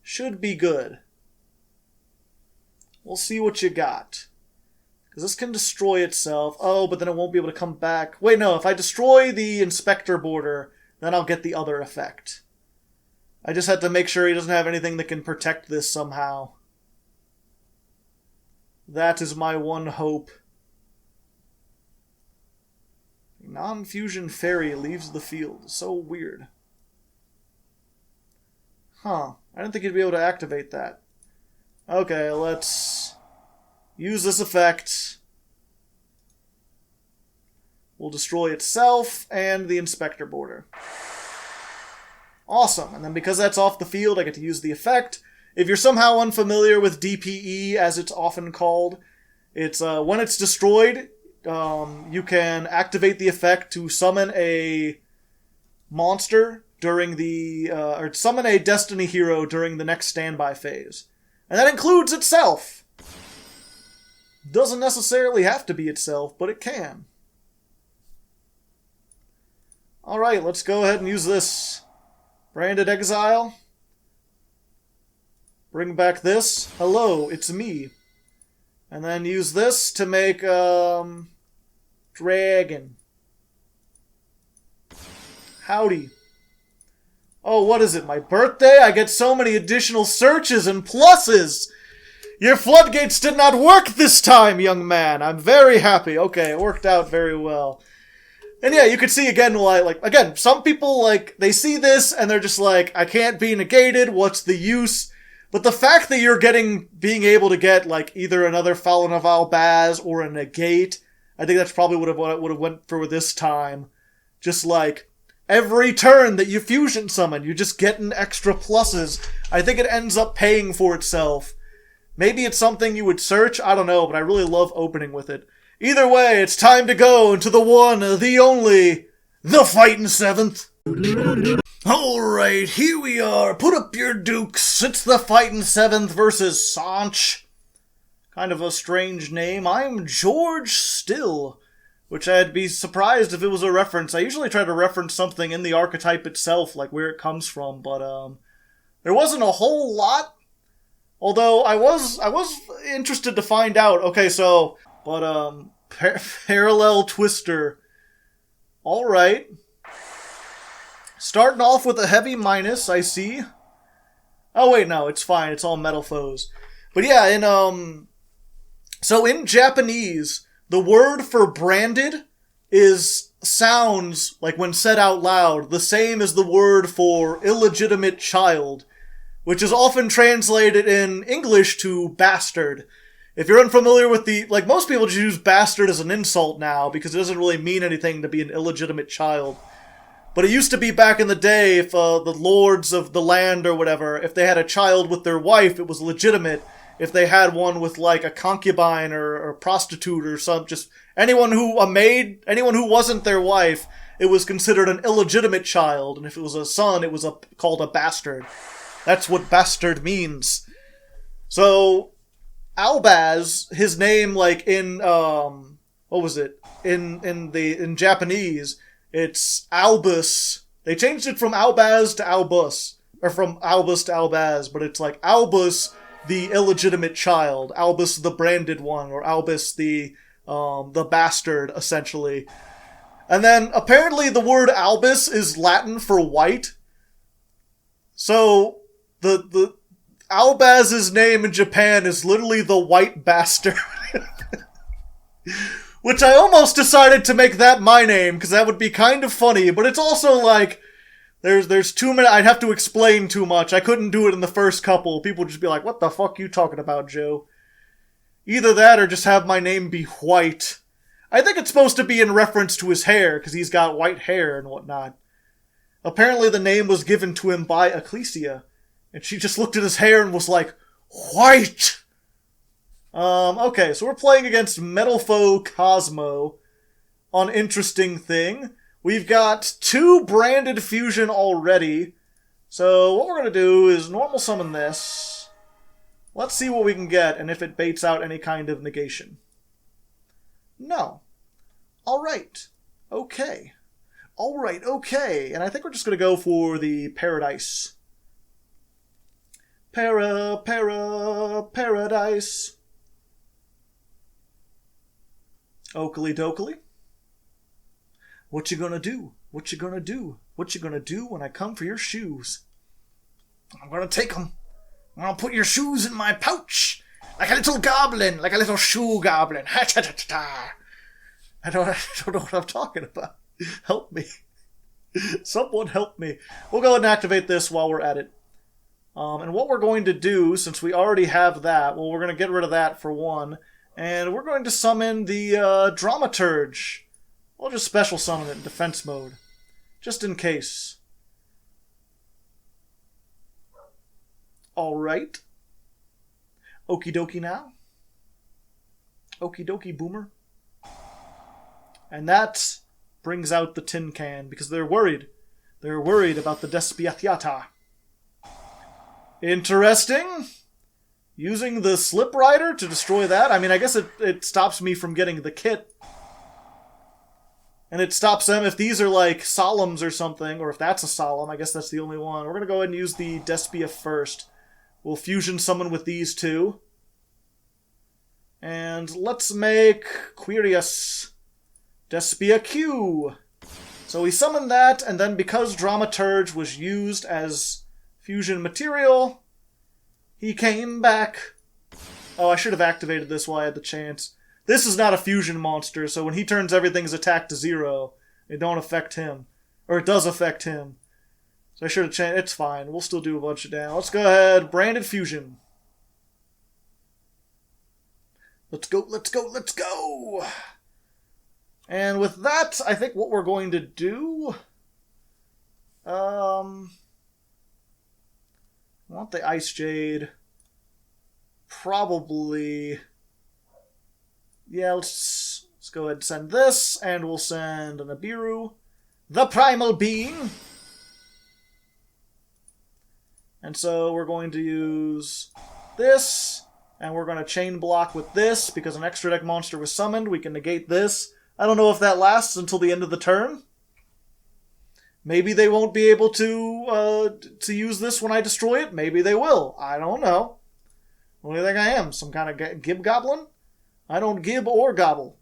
Speaker 1: Should be good. We'll see what you got. Because this can destroy itself. Oh, but then it won't be able to come back. Wait, no. If I destroy the Inspector border, then I'll get the other effect. I just had to make sure he doesn't have anything that can protect this somehow. That is my one hope. Non-fusion fairy leaves the field. So weird. Huh. I didn't think you'd be able to activate that. Okay, let's use this effect. We'll destroy itself and the inspector border. Awesome. And then because that's off the field, I get to use the effect. If you're somehow unfamiliar with DPE, as it's often called, it's when it's destroyed, you can activate the effect to summon a monster during the, or summon a Destiny hero during the next standby phase. And that includes itself. Doesn't necessarily have to be itself, but it can. Alright, let's go ahead and use this. Branded Exile. Bring back this. Hello, it's me. And then use this to make, Dragon. Howdy. Oh, what is it, my birthday? I get so many additional searches and pluses! Your floodgates did not work this time, young man! I'm very happy. Okay, it worked out very well. And yeah, you can see again why, again, some people, they see this and they're just like, I can't be negated, what's the use? But the fact that being able to get, either another Fallen of Albaz or a negate, I think that's probably what I would have went for this time. Just every turn that you fusion summon, you're just getting extra pluses. I think it ends up paying for itself. Maybe it's something you would search, I don't know, but I really love opening with it. Either way, it's time to go into the one, the only, the Fightin' 7th. Alright, here we are. Put up your dukes. It's the Fightin' 7th versus Sanch. Kind of a strange name. I'm George Still, which I'd be surprised if it was a reference. I usually try to reference something in the archetype itself, where it comes from, but there wasn't a whole lot. Although I was interested to find out. Okay, so, but Parallel Twister. Alright. Starting off with a heavy minus, I see. Oh wait, no, it's fine. It's all metal foes. But yeah, so in Japanese, the word for branded sounds, when said out loud, the same as the word for illegitimate child, which is often translated in English to bastard. If you're unfamiliar with most people just use bastard as an insult now, because it doesn't really mean anything to be an illegitimate child. But it used to be back in the day, if the lords of the land or whatever, if they had a child with their wife, it was legitimate. If they had one with, a concubine or a prostitute or just anyone who wasn't their wife, it was considered an illegitimate child. And if it was a son, it was called a bastard. That's what bastard means. So, Albaz, his name, in, what was it? In Japanese, it's Albus. They changed it from Albaz to Albus. Or from Albus to Albaz, but it's Albus, the illegitimate child. Albus, the branded one. Or Albus, the bastard, essentially. And then, apparently, the word Albus is Latin for white. So, the Albaz's name in Japan is literally the white bastard. Which I almost decided to make that my name, because that would be kind of funny, but it's also there's too many, I'd have to explain too much. I couldn't do it in the first couple. People would just be like, what the fuck you talking about, Joe? Either that or just have my name be White. I think it's supposed to be in reference to his hair, because he's got white hair and whatnot. Apparently the name was given to him by Ecclesia, and she just looked at his hair and was like, White! Okay, so we're playing against Metal Foe Cosmo on Interesting Thing. We've got 2 branded fusion already, so what we're going to do is normal summon this. Let's see what we can get, and if it baits out any kind of negation. No. Alright. Okay. Alright, okay. And I think we're just going to go for the Paradise. Paradise. Oakley dokley. What you gonna do? What you gonna do? What you gonna do when I come for your shoes? I'm gonna take them. I'm gonna put your shoes in my pouch. Like a little goblin. Like a little shoe goblin. Ha-ta-ta-ta-ta. I don't know what I'm talking about. Help me. Someone help me. We'll go ahead and activate this while we're at it. And what we're going to do, since we already have that, well, we're going to get rid of that for one. And we're going to summon the Dramaturge. We'll just special summon it in defense mode. Just in case. Alright. Okie dokie now. Okie dokie boomer. And that brings out the tin can, because they're worried. They're worried about the Despiatiata. Interesting. Using the Slip Rider to destroy that. I mean, I guess it stops me from getting the kit. And it stops them if these are like Solemns or something, or if that's a Solemn. I guess that's the only one. We're going to go ahead and use the Despia first. We'll fusion summon with these two. And let's make Quirius Despia Q. So we summoned that, and then because Dramaturge was used as fusion material, he came back. Oh, I should have activated this while I had the chance. This is not a fusion monster, so when he turns everything's attack to 0, it don't affect him. Or it does affect him. So I should have changed. It's fine. We'll still do a bunch of damage. Let's go ahead. Branded fusion. Let's go, let's go, let's go! And with that, I think what we're going to do... I want the Ice Jade. Probably... Yeah, let's go ahead and send this, and we'll send an Abiru. The Primal Being! And so we're going to use this, and we're going to chain block with this, because an extra deck monster was summoned. We can negate this. I don't know if that lasts until the end of the turn. Maybe they won't be able to use this when I destroy it. Maybe they will. I don't know. What do you think I am? Some kind of gib goblin? I don't gib or gobble,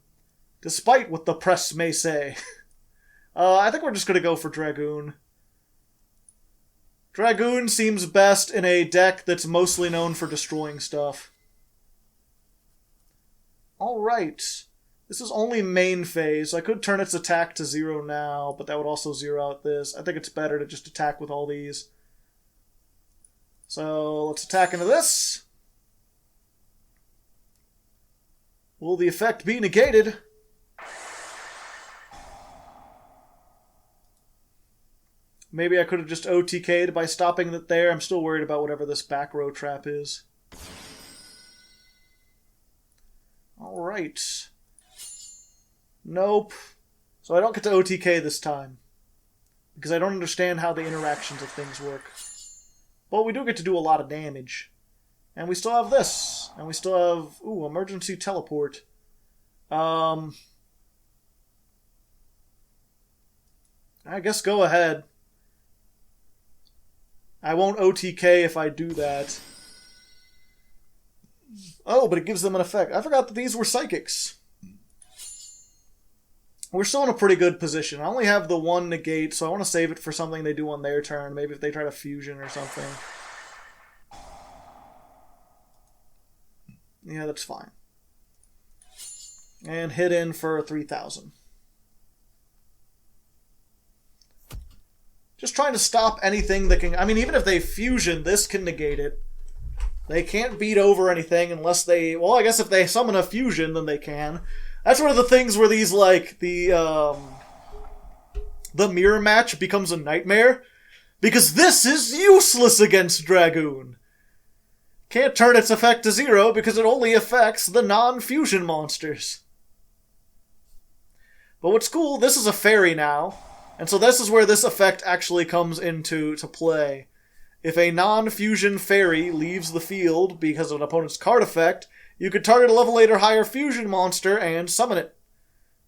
Speaker 1: despite what the press may say. I think we're just going to go for Dragoon. Dragoon seems best in a deck that's mostly known for destroying stuff. Alright. This is only main phase. I could turn its attack to 0 now, but that would also 0 out this. I think it's better to just attack with all these. So let's attack into this. Will the effect be negated? Maybe I could have just OTK'd by stopping it there. I'm still worried about whatever this back row trap is. Alright. Nope. So I don't get to OTK this time. Because I don't understand how the interactions of things work. But we do get to do a lot of damage. And we still have this. And we still have... Ooh, emergency teleport. I guess go ahead. I won't OTK if I do that. Oh, but it gives them an effect. I forgot that these were psychics. We're still in a pretty good position. I only have the one negate, so I want to save it for something they do on their turn. Maybe if they try to fusion or something. Yeah, that's fine. And hit in for 3,000. Just trying to stop anything that can... I mean, even if they fusion, this can negate it. They can't beat over anything unless they... Well, I guess if they summon a fusion, then they can. That's one of the things where these, like, the mirror match becomes a nightmare. Because this is useless against Dragoon. Can't turn its effect to 0 because it only affects the non-fusion monsters. But what's cool, this is a fairy now. And so this is where this effect actually comes into play. If a non-fusion fairy leaves the field because of an opponent's card effect, you could target a level 8 or higher fusion monster and summon it.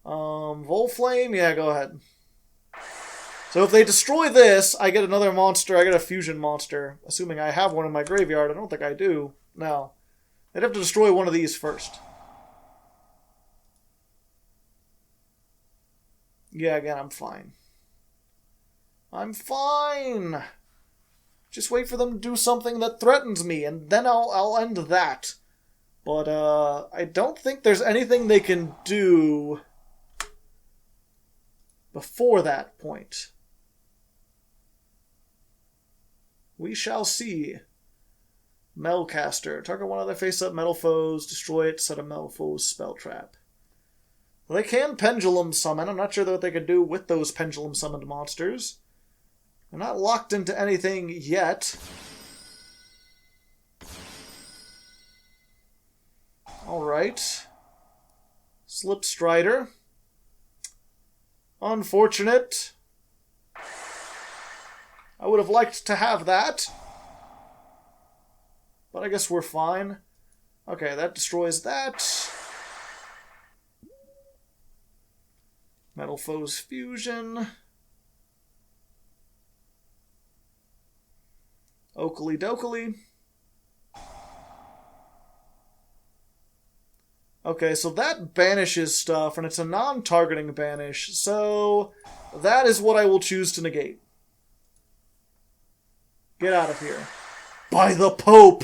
Speaker 1: Volflame? Yeah, go ahead. So if they destroy this, I get another monster, I get a fusion monster. Assuming I have one in my graveyard. I don't think I do. No. They'd have to destroy one of these first. Yeah, again, I'm fine. I'm fine! Just wait for them to do something that threatens me, and then I'll end that. But, I don't think there's anything they can do before that point? We shall see. Melcaster. Target one other face-up metal foes. Destroy it. Set a metal foe's spell trap. Well, they can pendulum summon. I'm not sure what they could do with those pendulum summoned monsters. They're not locked into anything yet. Alright. Slip Strider. Unfortunate. I would have liked to have that. But I guess we're fine. Okay, that destroys that. Metal Foes Fusion. Oakley Dokley. Okay, so that banishes stuff, and it's a non-targeting banish, so that is what I will choose to negate. Get out of here. By the Pope!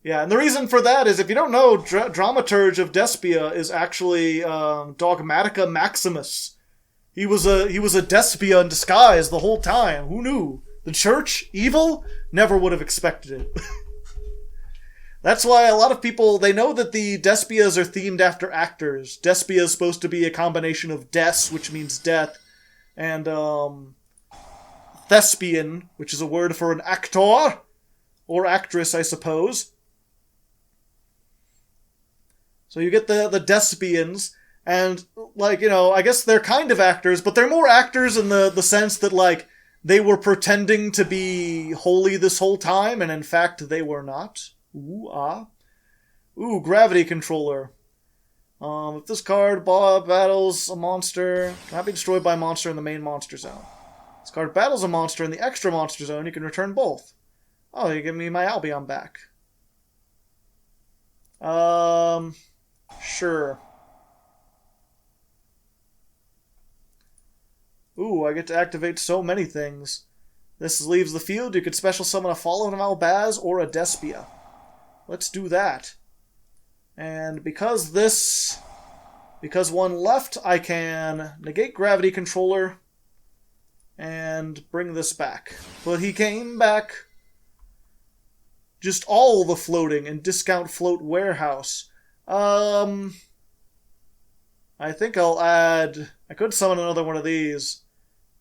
Speaker 1: Yeah, and the reason for that is, if you don't know, Dramaturge of Despia is actually Dogmatica Maximus. He was a Despia in disguise the whole time. Who knew? The church? Evil? Never would have expected it. That's why a lot of people, they know that the Despias are themed after actors. Despia is supposed to be a combination of des, which means death, and thespian, which is a word for an actor, or actress, I suppose. So you get the Despians, and, like, you know, I guess they're kind of actors, but they're more actors in the sense that, like, they were pretending to be holy this whole time, and in fact they were not. Ooh, ah. Ooh, Gravity Controller. If this card battles a monster, cannot be destroyed by a monster in the main monster zone. This card battles a monster in the extra monster zone, you can return both. Oh, you give me my Albion back. Sure. Ooh, I get to activate so many things. This leaves the field, you could special summon a Fallen of Albaz or a Despia. Let's do that. And because one left, I can negate Gravity Controller and bring this back. But he came back. Just all the floating and discount float warehouse. I think I'll add... I could summon another one of these.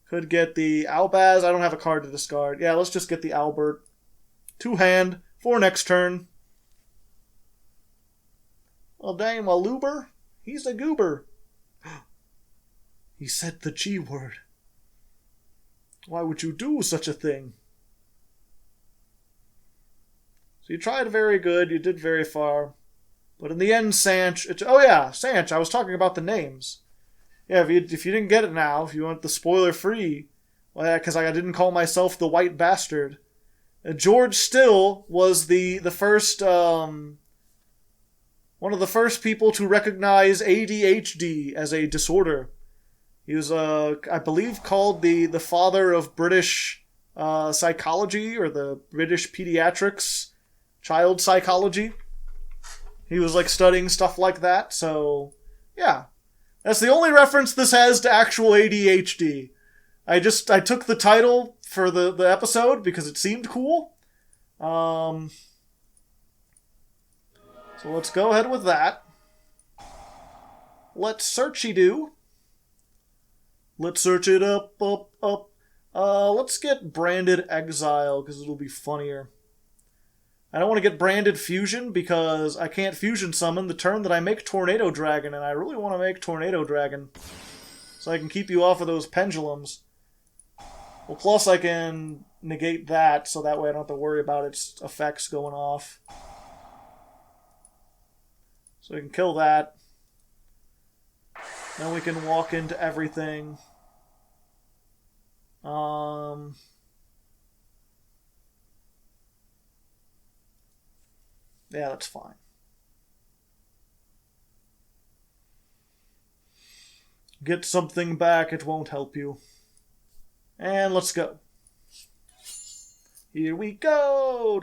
Speaker 1: Could get the Albaz. I don't have a card to discard. Yeah, let's just get the Albert. 2-hand for next turn. Well, dang, Maluber. He's a goober. He said the G word. Why would you do such a thing? So you tried very good, you did very far. But in the end, Sanch... oh yeah, Sanch, I was talking about the names. Yeah, if you didn't get it now, if you want the spoiler-free... well, yeah, because I didn't call myself the White Bastard. George Still was the first... one of the first people to recognize ADHD as a disorder. He was, I believe, called the father of British psychology, or the British pediatrics, child psychology. He was, like, studying stuff like that, so, yeah. That's the only reference this has to actual ADHD. I took the title for the episode because it seemed cool. So let's go ahead with that. Let's searchy-do. Let's search it up. Let's get Branded Exile, because it'll be funnier. I don't want to get Branded Fusion, because I can't Fusion Summon the turn that I make Tornado Dragon, and I really want to make Tornado Dragon, so I can keep you off of those pendulums. Well, plus I can negate that, so that way I don't have to worry about its effects going off. So we can kill that. Then we can walk into everything. Yeah, that's fine. Get something back, it won't help you. And let's go. Here we go.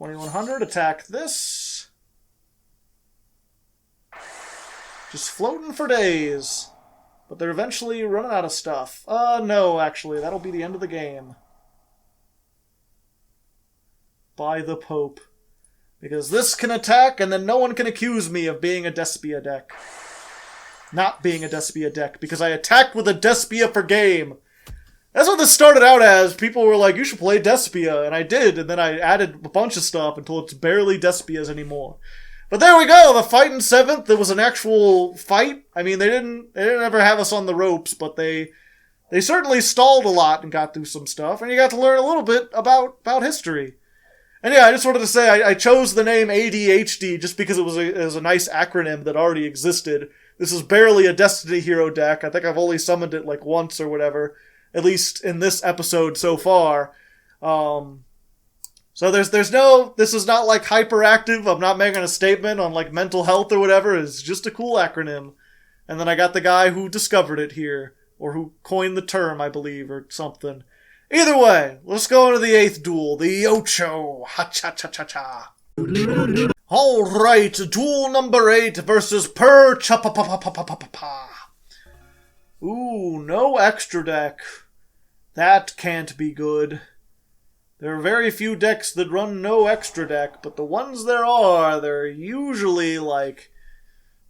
Speaker 1: 2100, attack this. Just floating for days. But they're eventually running out of stuff. No, actually, that'll be the end of the game. By the Pope. Because this can attack, and then no one can accuse me of being a Despia deck. Not being a Despia deck, because I attacked with a Despia for game. That's what this started out as. People were like, you should play Despia, and I did, and then I added a bunch of stuff until it's barely Despias anymore. But there we go, the fight in 7th, there was an actual fight. I mean, they didn't ever have us on the ropes, but they certainly stalled a lot and got through some stuff, and you got to learn a little bit about history. And yeah, I just wanted to say, I chose the name A.D.H.D. just because it was a nice acronym that already existed. This is barely a Destiny Hero deck. I think I've only summoned it like once or whatever, at least in this episode so far. So there's no, this is not like hyperactive. I'm not making a statement on like mental health or whatever. It's just a cool acronym. And then I got the guy who discovered it here, or who coined the term, I believe, or something. Either way, let's go into the 8th duel, the yugioh. Ha-cha-cha-cha-cha. Alright, duel number 8 versus Per-cha-pa-pa-pa-pa-pa-pa-pa. Ooh, no extra deck. That can't be good. There are very few decks that run no extra deck, but the ones there are, they're usually like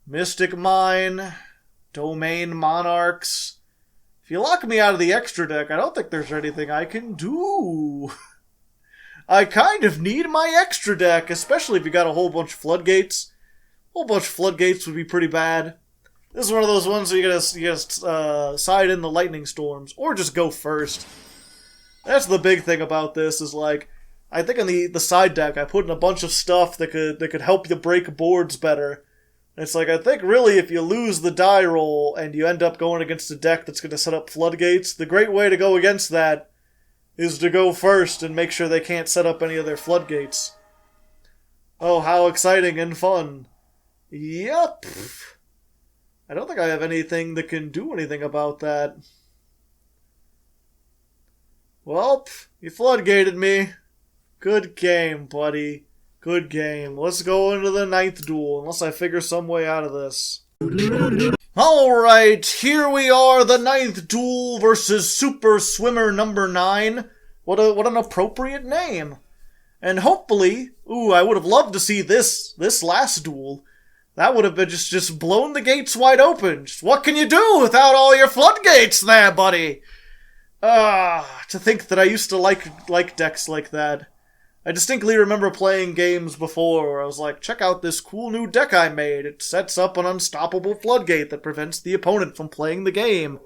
Speaker 1: Mystic Mine, Domain Monarchs. If you lock me out of the extra deck, I don't think there's anything I can do. I kind of need my extra deck, especially if you got a whole bunch of floodgates. A whole bunch of floodgates would be pretty bad. This is one of those ones where you gotta side in the lightning storms, or just go first. That's the big thing about this, is like, I think on the side deck I put in a bunch of stuff that could help you break boards better. It's like, I think really if you lose the die roll and you end up going against a deck that's going to set up floodgates, the great way to go against that is to go first and make sure they can't set up any of their floodgates. Oh, how exciting and fun. Yep. I don't think I have anything that can do anything about that. Well, you floodgated me. Good game, buddy. Good game. Let's go into the 9th duel, unless I figure some way out of this. Alright, here we are, the 9th duel versus Super Swimmer number 9. What an appropriate name. And hopefully, I would have loved to see this last duel. That would have been just blown the gates wide open. Just what can you do without all your floodgates there, buddy? To think that I used to like decks like that. I distinctly remember playing games before where I was like, check out this cool new deck I made. It sets up an unstoppable floodgate that prevents the opponent from playing the game.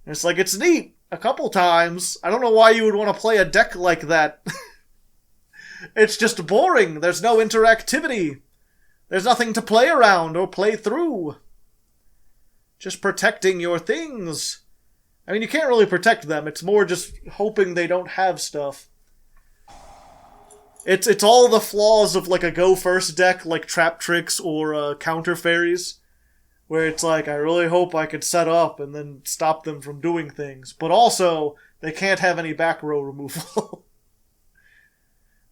Speaker 1: And it's like, it's neat. A couple times. I don't know why you would want to play a deck like that. It's just boring. There's no interactivity. There's nothing to play around or play through. Just protecting your things. I mean, you can't really protect them. It's more just hoping they don't have stuff. It's all the flaws of like a go first deck, like Trap Tricks or Counter Fairies, where it's like, I really hope I could set up and then stop them from doing things. But also, they can't have any back row removal.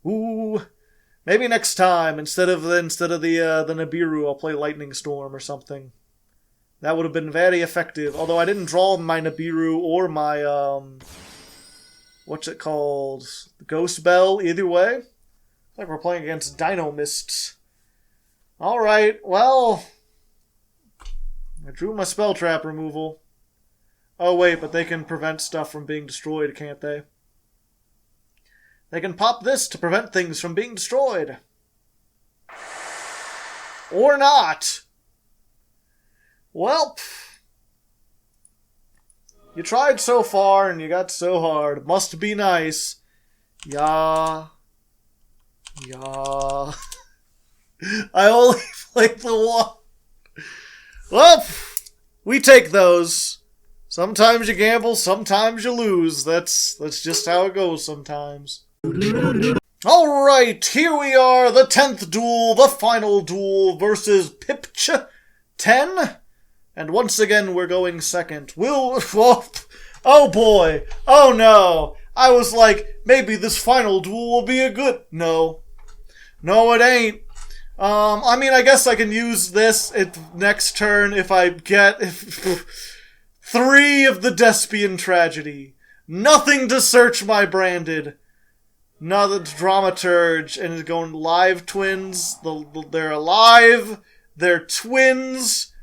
Speaker 1: Ooh, maybe next time, instead of the Nibiru, I'll play Lightning Storm or something. That would have been very effective. Although I didn't draw my Nibiru or my, what's it called? Ghost Bell, either way. It's like we're playing against Dino Mists. Alright, well, I drew my Spell Trap removal. Oh wait, but they can prevent stuff from being destroyed, can't they? They can pop this to prevent things from being destroyed. Or not. Well, you tried so far and you got so hard. Must be nice. Yeah. I only played the one. Well, we take those. Sometimes you gamble, sometimes you lose. That's just how it goes sometimes. Alright, here we are, the 10th duel, the final duel versus Pipch 10. And once again, we're going second. Oh boy. Oh no. I was like, maybe this final duel will be a good... No. No, it ain't. I mean, I guess I can use this next turn if I get 3 of the Despian Tragedy. Nothing to search my Branded. Another Dramaturge, and it's going live twins. They're alive. They're twins.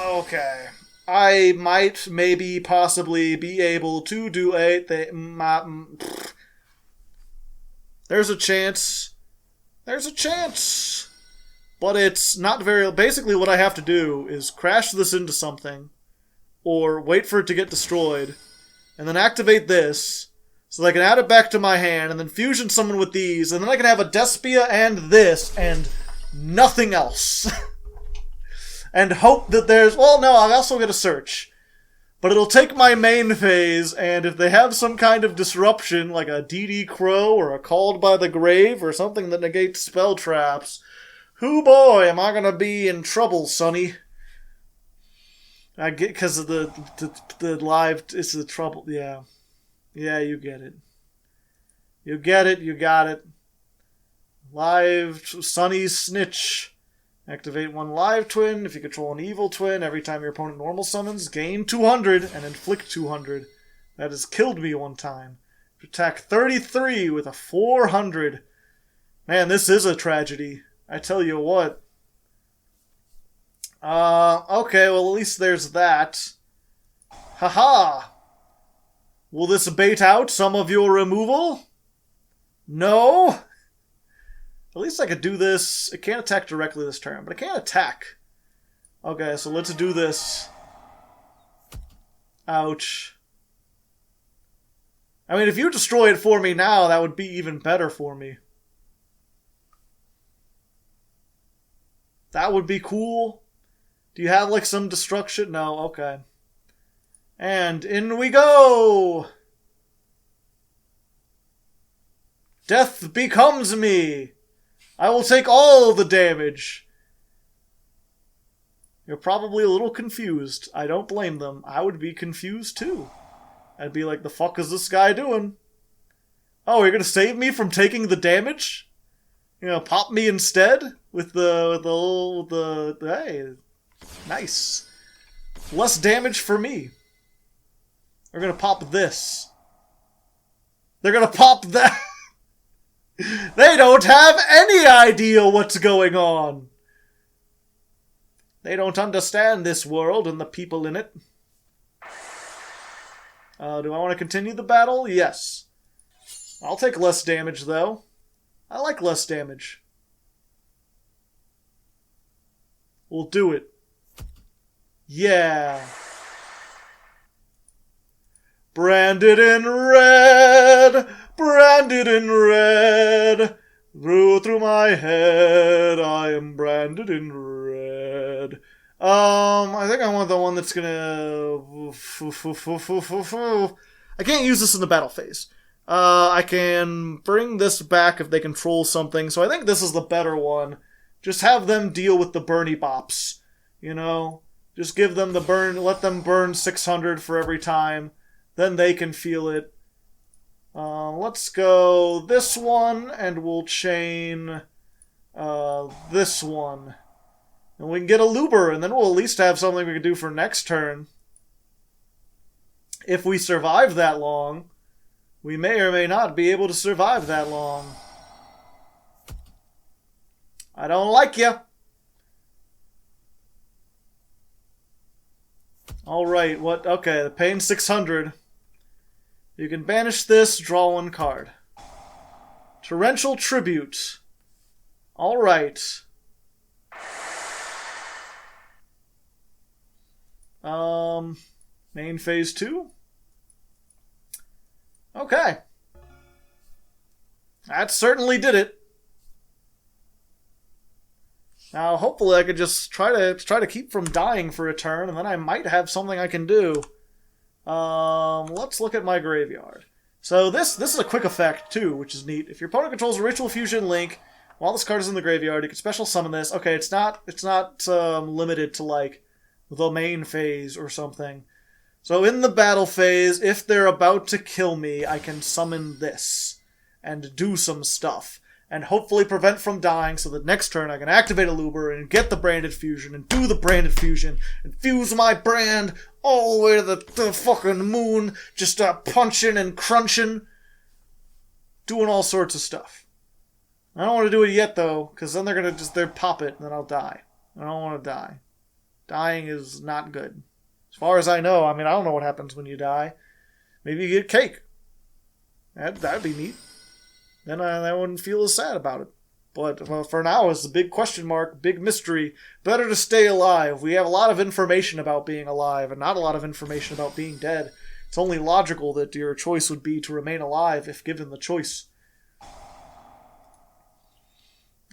Speaker 1: Okay. I might, maybe, possibly be able to do a thing. There's a chance. There's a chance. But it's not very... Basically, what I have to do is crash this into something, or wait for it to get destroyed, and then activate this, so that I can add it back to my hand, and then fusion summon with these, and then I can have a Despia and this, and nothing else. And hope that there's... Well, no, I'll also get a search. But it'll take my main phase, and if they have some kind of disruption, like a D.D. Crow, or a Called by the Grave, or something that negates spell traps, hoo boy, am I gonna be in trouble, sonny. I get, because of the live... It's the trouble, yeah. Yeah, you get it. You get it, you got it. Live Sunny Snitch. Activate 1 live twin. If you control an evil twin, every time your opponent normal summons, gain 200 and inflict 200. That has killed me one time. Attack 33 with a 400. Man, this is a tragedy. I tell you what. Okay, well at least there's that. Haha! Will this bait out some of your removal? No? At least I could do this. It can't attack directly this turn, but it can attack. Okay, so let's do this. Ouch. I mean, if you destroy it for me now, that would be even better for me. That would be cool. Do you have, like, some destruction? No, okay. And in we go! Death becomes me! I will take all the damage! You're probably a little confused. I don't blame them. I would be confused too. I'd be like, the fuck is this guy doing? Oh, you're gonna save me from taking the damage? You know, pop me instead? With the hey, nice. Less damage for me. They're gonna pop this. They're gonna pop that. They don't have any idea what's going on. They don't understand this world and the people in it. Do I want to continue the battle? Yes. I'll take less damage, though. I like less damage. We'll do it. Yeah. Branded in red, branded in red, through my head, I am branded in red. I think I want the one that's gonna... I can't use this in the battle phase. I can bring this back if they control something, so I think this is the better one. Just have them deal with the Bernie Bops, you know? Just give them the burn, let them burn 600 for every time. Then they can feel it. Let's go this one, and we'll chain this one. And we can get a Luber, and then we'll at least have something we can do for next turn. If we survive that long, we may or may not be able to survive that long. I don't like you. Alright, what? Okay, paying 600. You can banish this, draw 1 card. Torrential Tribute. Alright. Main phase 2? Okay. That certainly did it. Now, hopefully I could just try to keep from dying for a turn, and then I might have something I can do. Let's look at my graveyard. So this is a quick effect, too, which is neat. If your opponent controls a Ritual Fusion Link, while this card is in the graveyard, you can special summon this. Okay, it's not limited to, like, the main phase or something. So in the battle phase, if they're about to kill me, I can summon this and do some stuff. and hopefully prevent from dying so that next turn I can activate a Looper and get the Branded Fusion and do the Branded Fusion and fuse my brand all the way to the fucking moon, just punching and crunching, doing all sorts of stuff. I don't want to do it yet though, because then they're going to they're pop it and then I'll die. I don't want to die. Dying is not good. As far as I know, I don't know what happens when you die. Maybe you get cake. That'd be neat. Then I wouldn't feel as sad about it. But for now, it's a big question mark, big mystery. Better to stay alive. We have a lot of information about being alive and not a lot of information about being dead. It's only logical that your choice would be to remain alive if given the choice.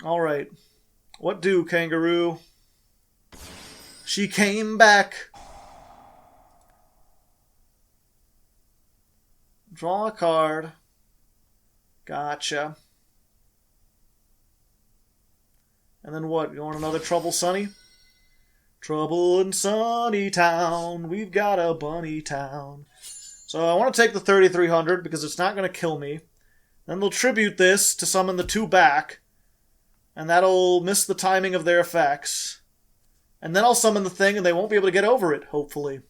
Speaker 1: Alright. What do, kangaroo? She came back. Draw a card. Gotcha. And then what? You want another Trouble Sunny? Trouble in Sunny Town. We've got a bunny town. So I want to take the 3300 because it's not going to kill me. Then they'll tribute this to summon the 2 back. And that'll miss the timing of their effects. And then I'll summon the thing and they won't be able to get over it, hopefully.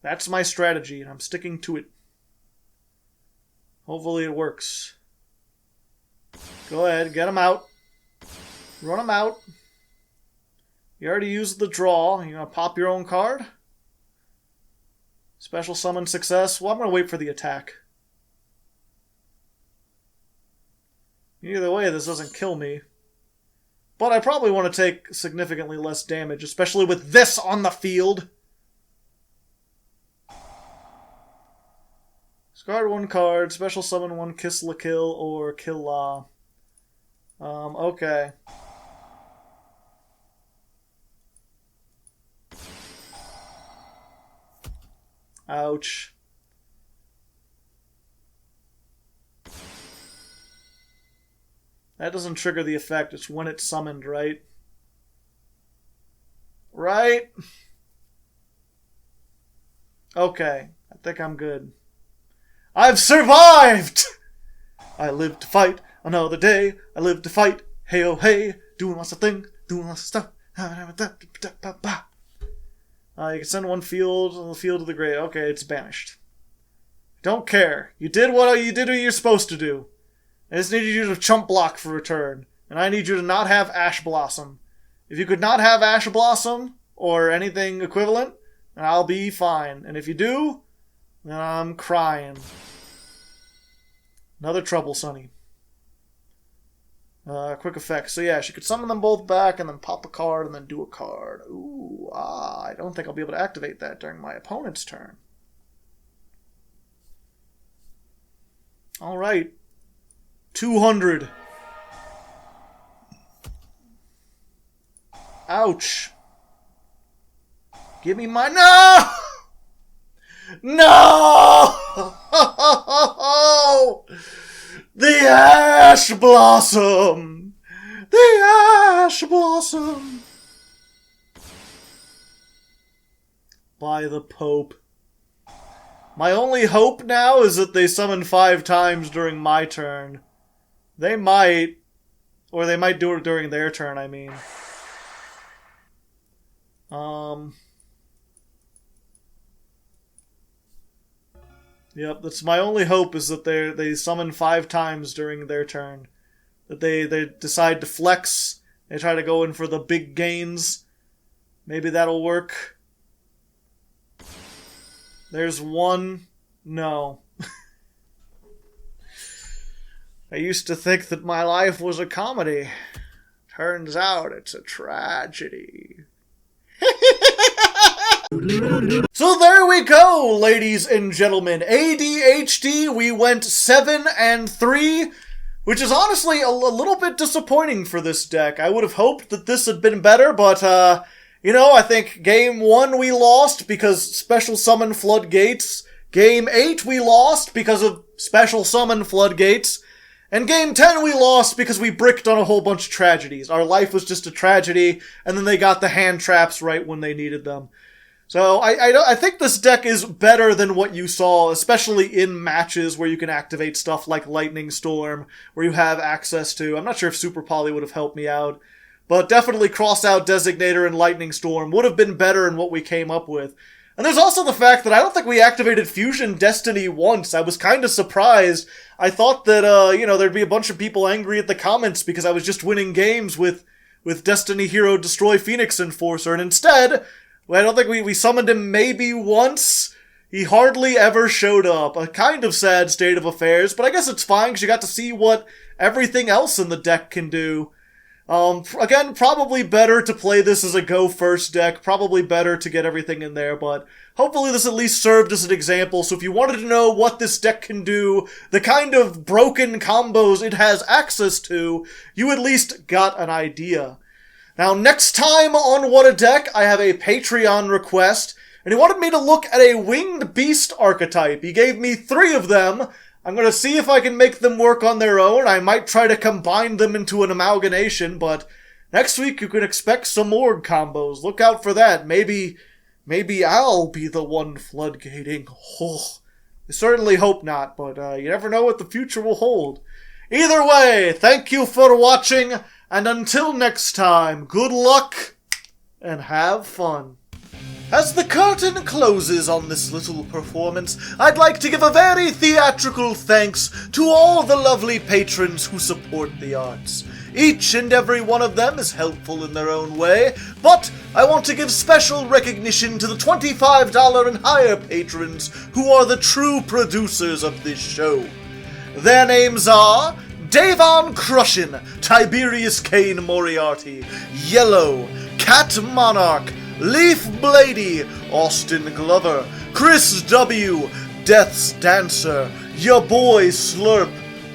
Speaker 1: That's my strategy, and I'm sticking to it. Hopefully it works. Go ahead, get him out. Run him out. You already used the draw. You gonna pop your own card? Special summon success. Well, I'm gonna wait for the attack. Either way, this doesn't kill me. But I probably want to take significantly less damage, especially with this on the field. Discard 1 card, special summon 1 Kiss La Kill or Kill La. Okay. Ouch. That doesn't trigger the effect, it's when it's summoned, right? Right? Okay, I think I'm good. I've survived! I live to fight another day. I live to fight. Hey oh hey. Doing lots of things. Doing lots of stuff. You can send 1 field on the field of the grave. Okay, it's banished. Don't care. You did what you're supposed to do. I just needed you to chump block for a turn. And I need you to not have Ash Blossom. If you could not have Ash Blossom, or anything equivalent, then I'll be fine. And if you do, then I'm crying. Another Trouble Sunny. Quick effect. So yeah, she could summon them both back and then pop a card and then do a card. Ooh, I don't think I'll be able to activate that during my opponent's turn. Alright. 200. Ouch. Give me my... No! No! The Ash Blossom! The Ash Blossom! By the Pope. My only hope now is that they summon 5 times during my turn. They might. Or they might do it during their turn, I mean. Yep, that's my only hope, is that they summon 5 times during their turn. That they decide to flex. They try to go in for the big gains. Maybe that'll work. There's 1. No. I used to think that my life was a comedy. Turns out it's a tragedy. So there we go, ladies and gentlemen. ADHD, we went 7-3, which is honestly a little bit disappointing for this deck. I would have hoped that this had been better, but, I think Game 1 we lost because Special Summon Floodgates. Game 8 we lost because of Special Summon Floodgates. And Game 10 we lost because we bricked on a whole bunch of tragedies. Our life was just a tragedy, and then they got the hand traps right when they needed them. So I think this deck is better than what you saw, especially in matches where you can activate stuff like Lightning Storm, where you have access to. I'm not sure if Super Poly would have helped me out, but definitely Cross Out Designator and Lightning Storm would have been better in what we came up with. And there's also the fact that I don't think we activated Fusion Destiny once. I was kind of surprised. I thought that, there'd be a bunch of people angry at the comments because I was just winning games with Destiny Hero Destroy Phoenix Enforcer, and instead, I don't think we summoned him maybe once. He hardly ever showed up. A kind of sad state of affairs, but I guess it's fine because you got to see what everything else in the deck can do. Again, probably better to play this as a go first deck, probably better to get everything in there, but hopefully this at least served as an example, so if you wanted to know what this deck can do, the kind of broken combos it has access to, you at least got an idea. Now, next time on What a Deck, I have a Patreon request, and he wanted me to look at a Winged Beast archetype. He gave me 3 of them. I'm going to see if I can make them work on their own. I might try to combine them into an amalgamation, but next week you can expect some more combos. Look out for that. Maybe I'll be the one floodgating. Oh, I certainly hope not, but you never know what the future will hold. Either way, thank you for watching, and until next time, good luck and have fun. As the curtain closes on this little performance, I'd like to give a very theatrical thanks to all the lovely patrons who support the arts. Each and every one of them is helpful in their own way, but I want to give special recognition to the $25 and higher patrons who are the true producers of this show. Their names are Davon Crushin, Tiberius Kane Moriarty, Yellow, Cat Monarch, Leaf Blady, Austin Glover, Chris W, Death's Dancer, Ya Boy Slurp,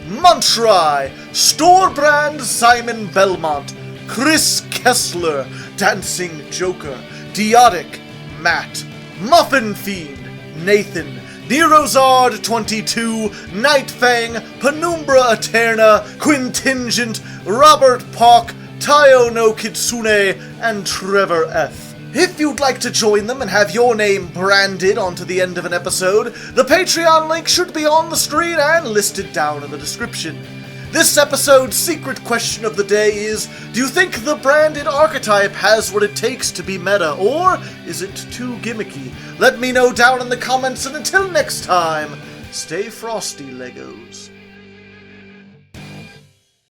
Speaker 1: Muntry, Storebrand Simon Belmont, Chris Kessler, Dancing Joker, Diotic, Matt, Muffin Fiend, Nathan, Nerozard 22, Nightfang, Penumbra Eterna, Quintingent, Robert Park, Tayo no Kitsune, and Trevor F. If you'd like to join them and have your name branded onto the end of an episode, the Patreon link should be on the screen and listed down in the description. This episode's secret question of the day is, do you think the branded archetype has what it takes to be meta, or is it too gimmicky? Let me know down in the comments, and until next time, stay frosty, Legos.